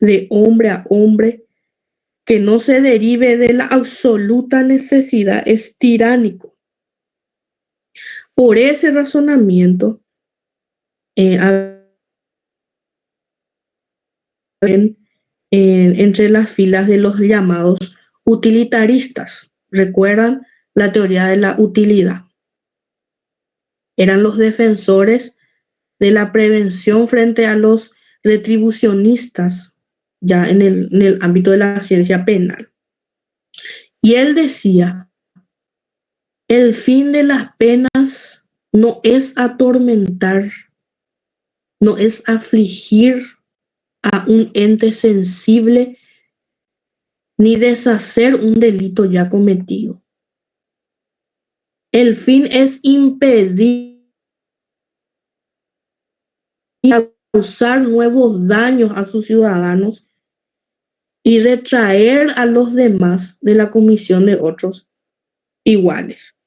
de hombre a hombre que no se derive de la absoluta necesidad es tiránico. Por ese razonamiento, entre las filas de los llamados utilitaristas. ¿Recuerdan la teoría de la utilidad? Eran los defensores de la prevención frente a los retribucionistas ya en el ámbito de la ciencia penal. Y él decía, el fin de las penas no es atormentar, no es afligir a un ente sensible ni deshacer un delito ya cometido. El fin es impedir causar nuevos daños a sus ciudadanos y retraer a los demás de la comisión de otros iguales.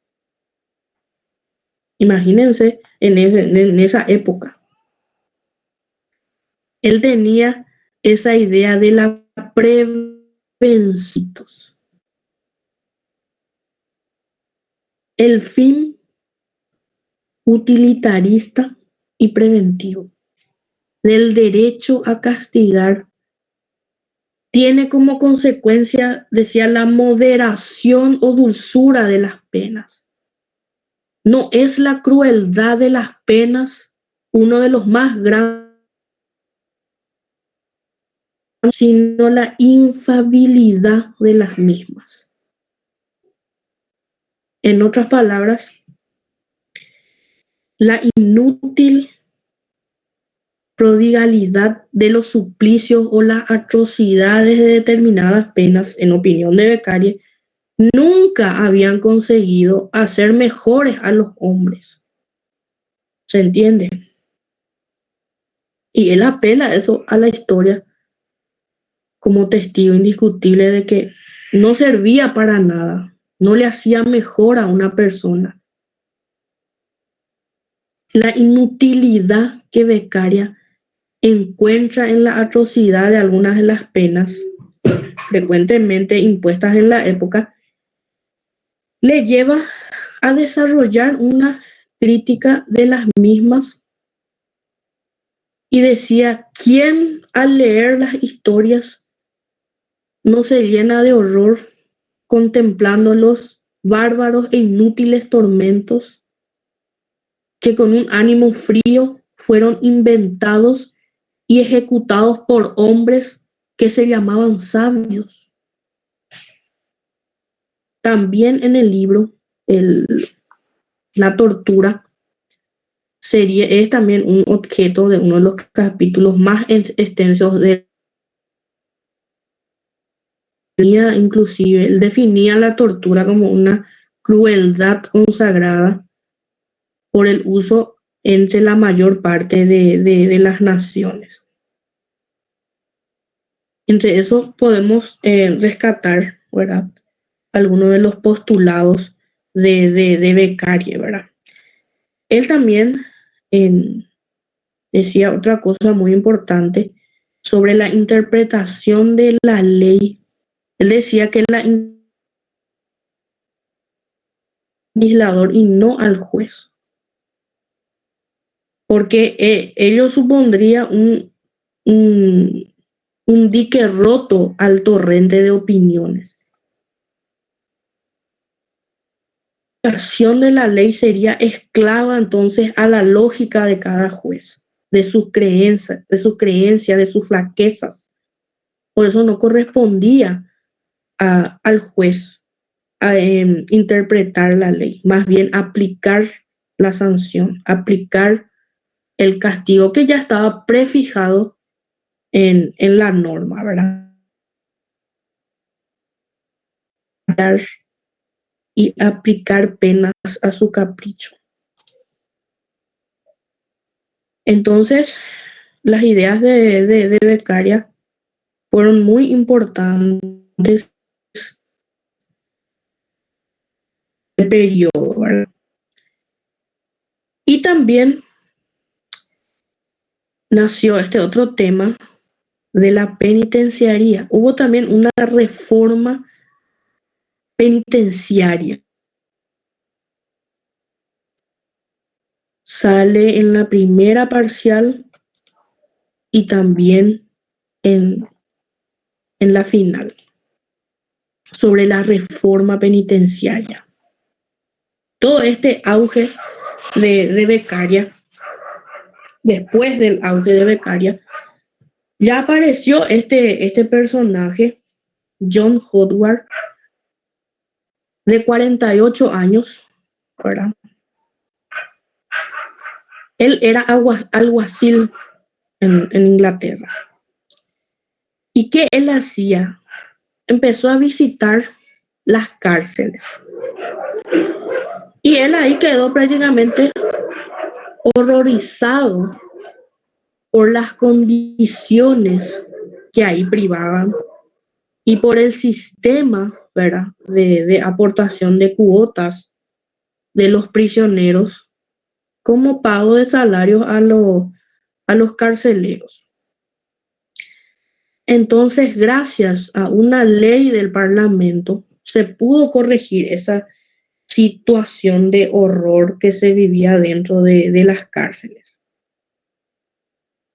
Imagínense en esa época. Él tenía esa idea de la prevención. El fin utilitarista y preventivo del derecho a castigar tiene como consecuencia, decía, la moderación o dulzura de las penas. No es la crueldad de las penas uno de los más grandes, sino la infabilidad de las mismas. En otras palabras, la inútil prodigalidad de los suplicios o las atrocidades de determinadas penas, en opinión de Beccaria, nunca habían conseguido hacer mejores a los hombres. ¿Se entiende? Y él apela eso a la historia como testigo indiscutible de que no servía para nada, no le hacía mejor a una persona. La inutilidad que Beccaria encuentra en la atrocidad de algunas de las penas frecuentemente impuestas en la época le lleva a desarrollar una crítica de las mismas y decía, ¿quién al leer las historias no se llena de horror contemplando los bárbaros e inútiles tormentos que con un ánimo frío fueron inventados y ejecutados por hombres que se llamaban sabios? También en el libro, la tortura es también un objeto de uno de los capítulos más extensos de inclusive. Él definía la tortura como una crueldad consagrada por el uso entre la mayor parte de las naciones. Entre eso podemos rescatar, ¿verdad?, algunos de los postulados de Beccaria, ¿verdad? Él también decía otra cosa muy importante sobre la interpretación de la ley. Él decía que el legislador y no al juez, porque ello supondría un dique roto al torrente de opiniones. La aplicación de la ley sería esclava entonces a la lógica de cada juez, de sus creencias, de sus flaquezas. Por eso no correspondía al juez a interpretar la ley, más bien aplicar la sanción, aplicar el castigo que ya estaba prefijado en la norma, ¿verdad? Y aplicar penas a su capricho. Entonces, las ideas de Beccaria fueron muy importantes en el periodo, ¿verdad? Y también nació este otro tema de la penitenciaría. Hubo también una reforma penitenciaria. Sale en la primera parcial y también en la final, sobre la reforma penitenciaria. Todo este auge de Beccaria, después del auge de Beccaria, ya apareció este personaje, John Howard, de 48 años, ¿verdad? Él era alguacil en Inglaterra. ¿Y qué él hacía? Empezó a visitar las cárceles. Y él ahí quedó prácticamente horrorizado por las condiciones que ahí privaban y por el sistema, ¿verdad?, de aportación de cuotas de los prisioneros como pago de salarios a los carceleros. Entonces, gracias a una ley del Parlamento, se pudo corregir esa situación de horror que se vivía dentro de las cárceles.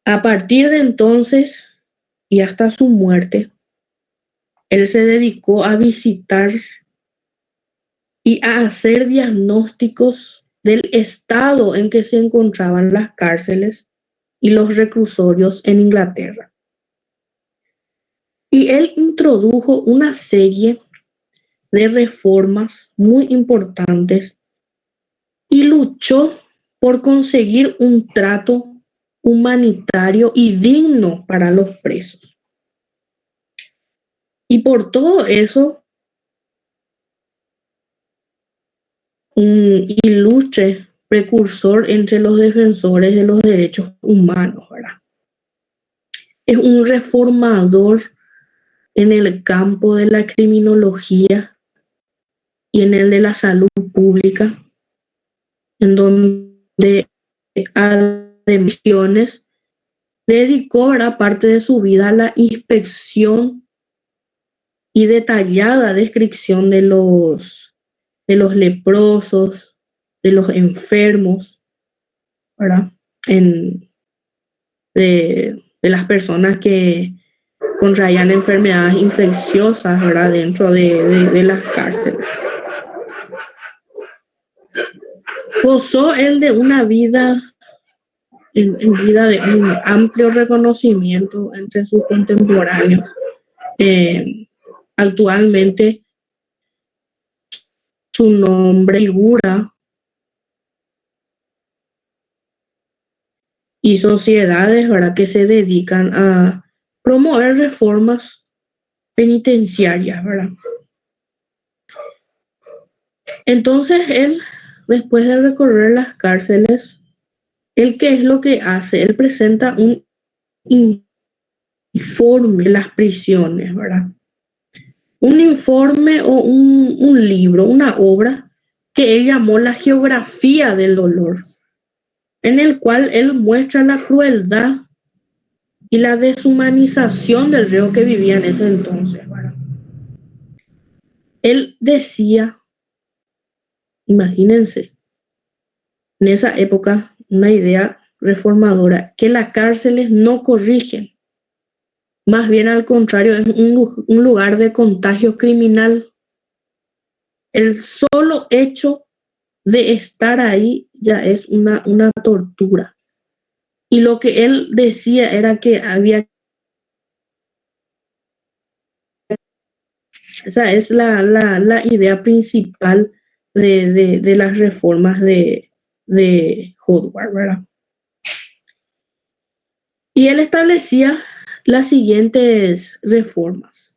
A partir de entonces y hasta su muerte, él se dedicó a visitar y a hacer diagnósticos del estado en que se encontraban las cárceles y los reclusorios en Inglaterra. Y él introdujo una serie de reformas muy importantes y luchó por conseguir un trato humanitario y digno para los presos. Y por todo eso, un ilustre precursor entre los defensores de los derechos humanos, ¿verdad? Es un reformador en el campo de la criminología y en el de la salud pública, en donde además dedicó parte de su vida a la inspección y detallada descripción de los leprosos, de los enfermos, ¿verdad? De las personas que contraían enfermedades infecciosas, ¿verdad? Dentro de las cárceles. Gozó él de una vida, en vida de un amplio reconocimiento entre sus contemporáneos. Actualmente su nombre figura y sociedades, ¿verdad?, que se dedican a promover reformas penitenciarias, ¿verdad? Entonces él, después de recorrer las cárceles, ¿él qué es lo que hace? Él presenta un informe de las prisiones, ¿verdad? Un informe o un libro, una obra que él llamó La Geografía del Dolor, en el cual él muestra la crueldad y la deshumanización del reo que vivía en ese entonces, ¿verdad? Él decía, imagínense, en esa época, una idea reformadora, que las cárceles no corrigen, más bien al contrario, es un lugar de contagio criminal. El solo hecho de estar ahí ya es una tortura. Y lo que él decía era que había... Esa es la idea principal de las reformas de Howard, ¿verdad? Y él establecía las siguientes reformas.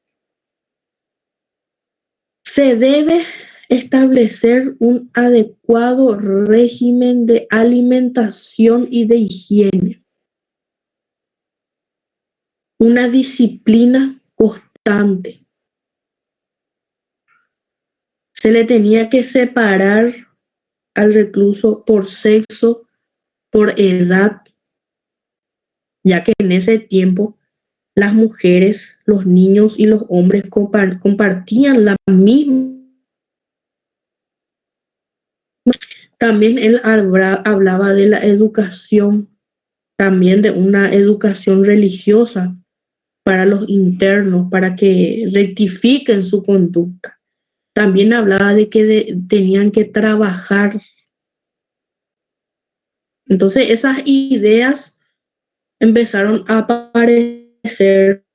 Se debe establecer un adecuado régimen de alimentación y de higiene, una disciplina constante. Se le tenía que separar al recluso por sexo, por edad, ya que en ese tiempo las mujeres, los niños y los hombres compartían la misma. También él hablaba de la educación, también de una educación religiosa para los internos, para que rectifiquen su conducta. También hablaba de que tenían que trabajar. Entonces esas ideas empezaron a aparecer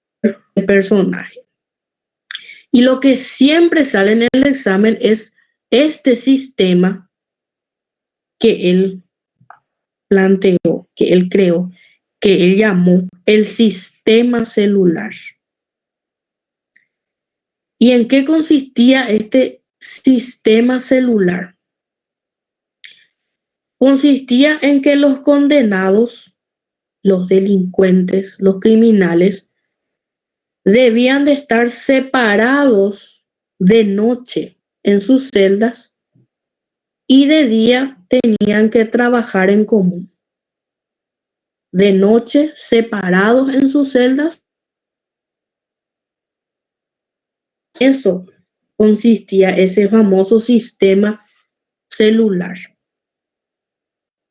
en personaje. Y lo que siempre sale en el examen es este sistema que él planteó, que él creó, que él llamó el sistema celular. ¿Y en qué consistía este sistema celular? Consistía en que los condenados, los delincuentes, los criminales, debían de estar separados de noche en sus celdas y de día tenían que trabajar en común. De noche, separados en sus celdas. Eso consistía ese famoso sistema celular.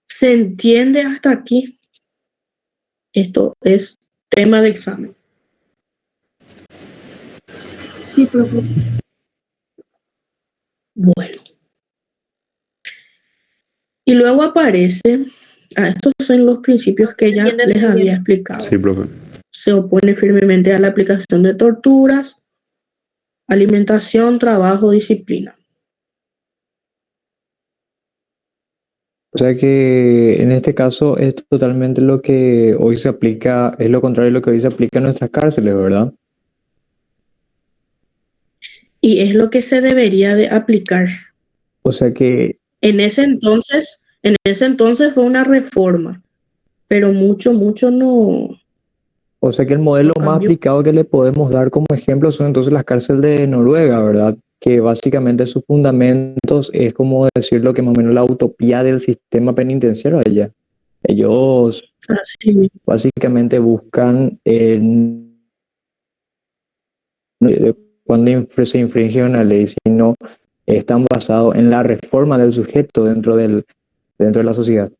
¿Se entiende hasta aquí? Esto es tema de examen. Sí, profe. Bueno. Y luego aparece, estos son los principios que ya les había explicado. Sí, profe. Se opone firmemente a la aplicación de torturas, alimentación, trabajo, disciplina. O sea que en este caso es totalmente lo que hoy se aplica, es lo contrario de lo que hoy se aplica en nuestras cárceles, ¿verdad? Y es lo que se debería de aplicar. O sea que, En ese entonces fue una reforma, pero mucho no o sea que el modelo más cambió. aplicado que le podemos dar como ejemplo son entonces las cárceles de Noruega, ¿verdad? Que básicamente sus fundamentos es como decir lo que más o menos la utopía del sistema penitenciario allá. Ellos Así, básicamente buscan cuando se infringe una ley, sino están basados en la reforma del sujeto dentro de la sociedad.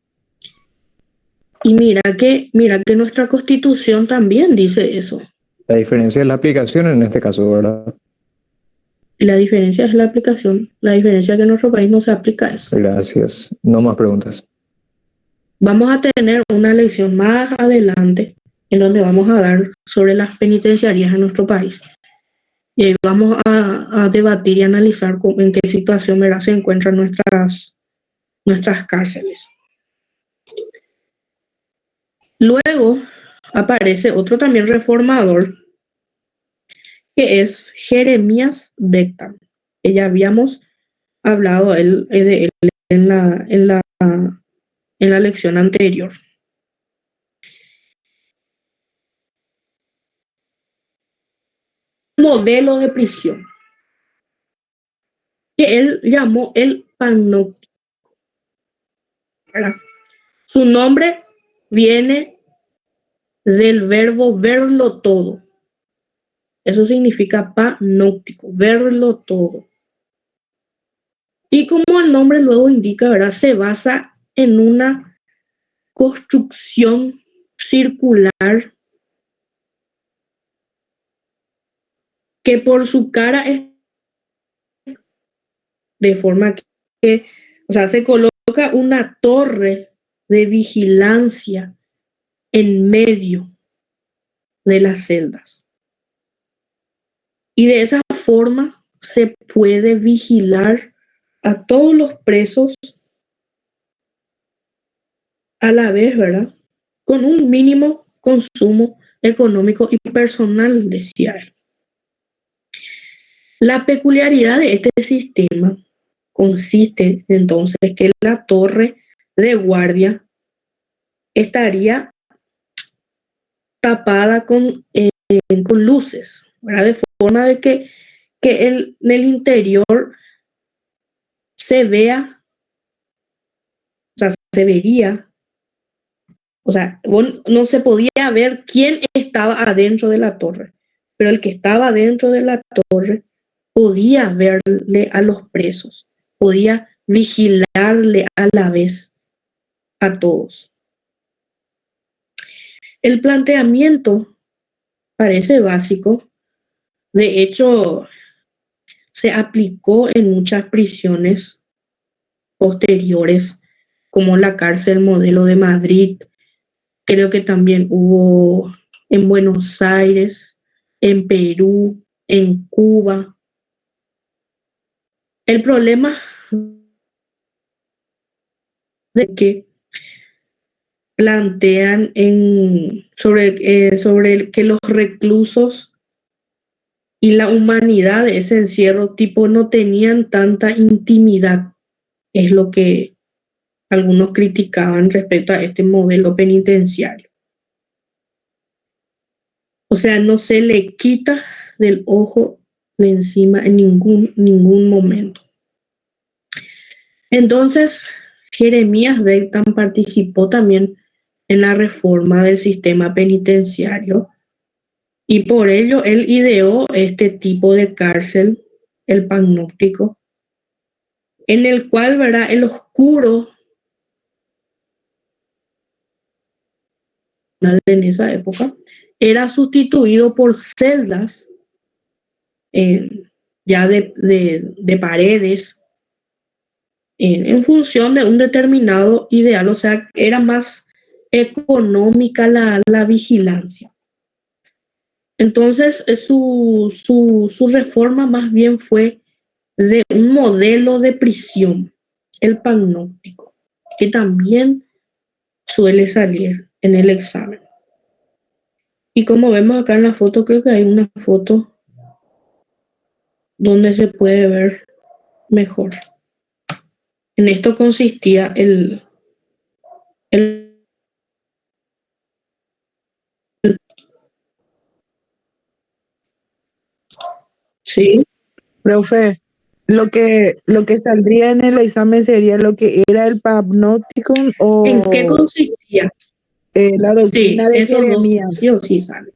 y mira que nuestra Constitución también dice eso. La diferencia es la aplicación en este caso, ¿verdad? La diferencia es la aplicación. La diferencia es que en nuestro país no se aplica eso. Gracias. No más preguntas. Vamos a tener una lección más adelante en donde vamos a dar sobre las penitenciarías en nuestro país. Y ahí vamos a debatir y analizar en qué situación, ¿verdad?, se encuentran nuestras cárceles. Luego aparece otro también reformador, que es Jeremías Bentham, que ya habíamos hablado de él en la lección anterior. Modelo de prisión, que él llamó el panóptico. Su nombre viene del verbo verlo todo. Eso significa panóptico, verlo todo. Y como el nombre luego indica, ¿verdad?, se basa en una construcción circular que por su cara es de forma que, o sea, se coloca una torre de vigilancia en medio de las celdas. Y de esa forma se puede vigilar a todos los presos a la vez, ¿verdad?, con un mínimo consumo económico y personal, decía él. La peculiaridad de este sistema consiste entonces que la torre de guardia estaría tapada con luces, ¿verdad?, de forma de que en el interior se vea, o sea, se vería, o sea, no se podía ver quién estaba adentro de la torre, pero el que estaba dentro de la torre podía verle a los presos, podía vigilarle a la vez a todos. El planteamiento parece básico. De hecho, se aplicó en muchas prisiones posteriores, como la cárcel Modelo de Madrid. Creo que también hubo en Buenos Aires, en Perú, en Cuba. El problema de que plantean sobre que los reclusos y la humanidad de ese encierro tipo no tenían tanta intimidad, es lo que algunos criticaban respecto a este modelo penitenciario. O sea, no se le quita del ojo de encima en ningún momento. Entonces, Jeremías Beckham participó también en la reforma del sistema penitenciario y por ello él ideó este tipo de cárcel, el panóptico, en el cual, ¿verdad?, el oscuro en esa época era sustituido por celdas ya de paredes en función de un determinado ideal, o sea, era más económica la vigilancia. Entonces, su reforma más bien fue de un modelo de prisión, el panóptico, que también suele salir en el examen. Y como vemos acá en la foto, creo que hay una foto donde se puede ver mejor. En esto consistía el sí, Profe, lo que saldría en el examen sería lo que era el Panopticon ¿en qué o consistía? la Sí, doctrina de esos dos sí Jeremías. o sí salen.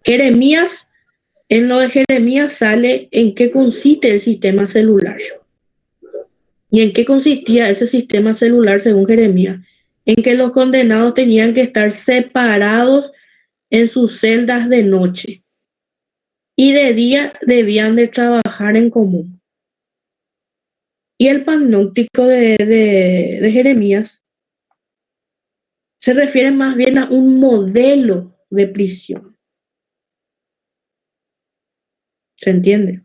Jeremías, en lo de Jeremías sale en qué consiste el sistema celular. ¿Y en qué consistía ese sistema celular según Jeremías? En que los condenados tenían que estar separados en sus celdas de noche y de día debían de trabajar en común. Y el panóptico de Jeremías se refiere más bien a un modelo de prisión. ¿Se entiende?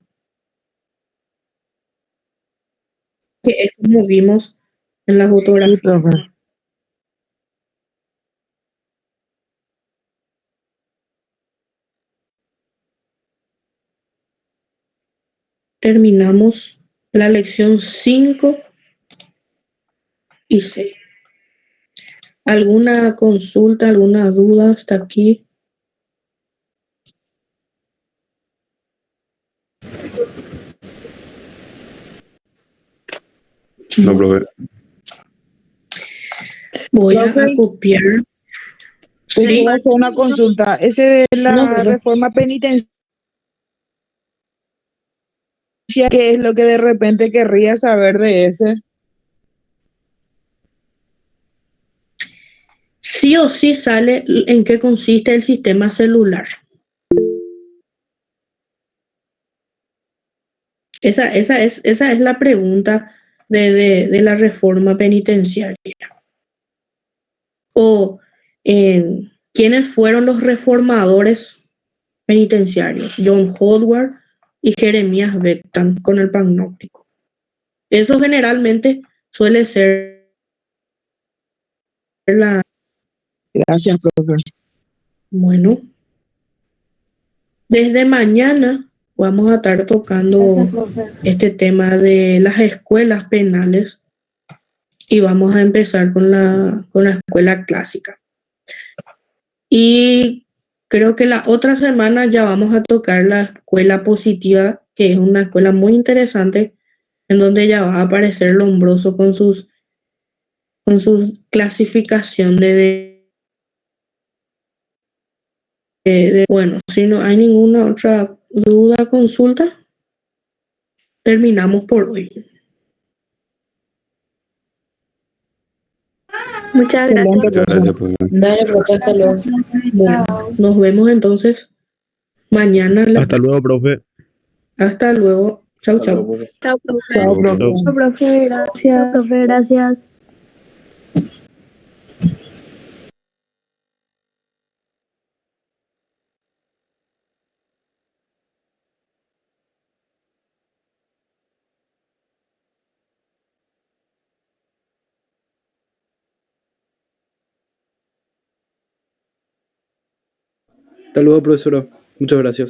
Que es como vimos en la Sí, fotografía. profe. Terminamos la lección 5 y 6. ¿Alguna consulta, alguna duda hasta aquí? No, profe. Voy Profe, a copiar. te Sí, puedo hacer una consulta. Ese de No, la profe. reforma penitenciaria, ¿qué es lo que de repente querría saber de ese? sí o sí sale en qué consiste el sistema celular. Esa es la pregunta de la reforma penitenciaria. O quiénes fueron los reformadores penitenciarios, John Howard y Jeremías Beckham con el panóptico. Eso generalmente suele ser la... Gracias, profe. Bueno, desde mañana vamos a estar tocando este tema de las escuelas penales y vamos a empezar con la escuela clásica. Y creo que la otra semana ya vamos a tocar la escuela positiva, que es una escuela muy interesante, en donde ya va a aparecer Lombroso con su clasificación bueno, si no hay ninguna otra duda, consulta, terminamos por hoy. Muchas gracias. Excelente, Muchas profe. gracias, profe. Dale, profe, hasta luego. Bueno, nos vemos entonces mañana. Hasta luego, profe. Hasta luego. Chau, Hasta chau. luego. Chao, profe. Chao, Luego, profe. profe. Chao, profe. Gracias. Chao, profe. Gracias. Hasta luego, profesora. Muchas gracias.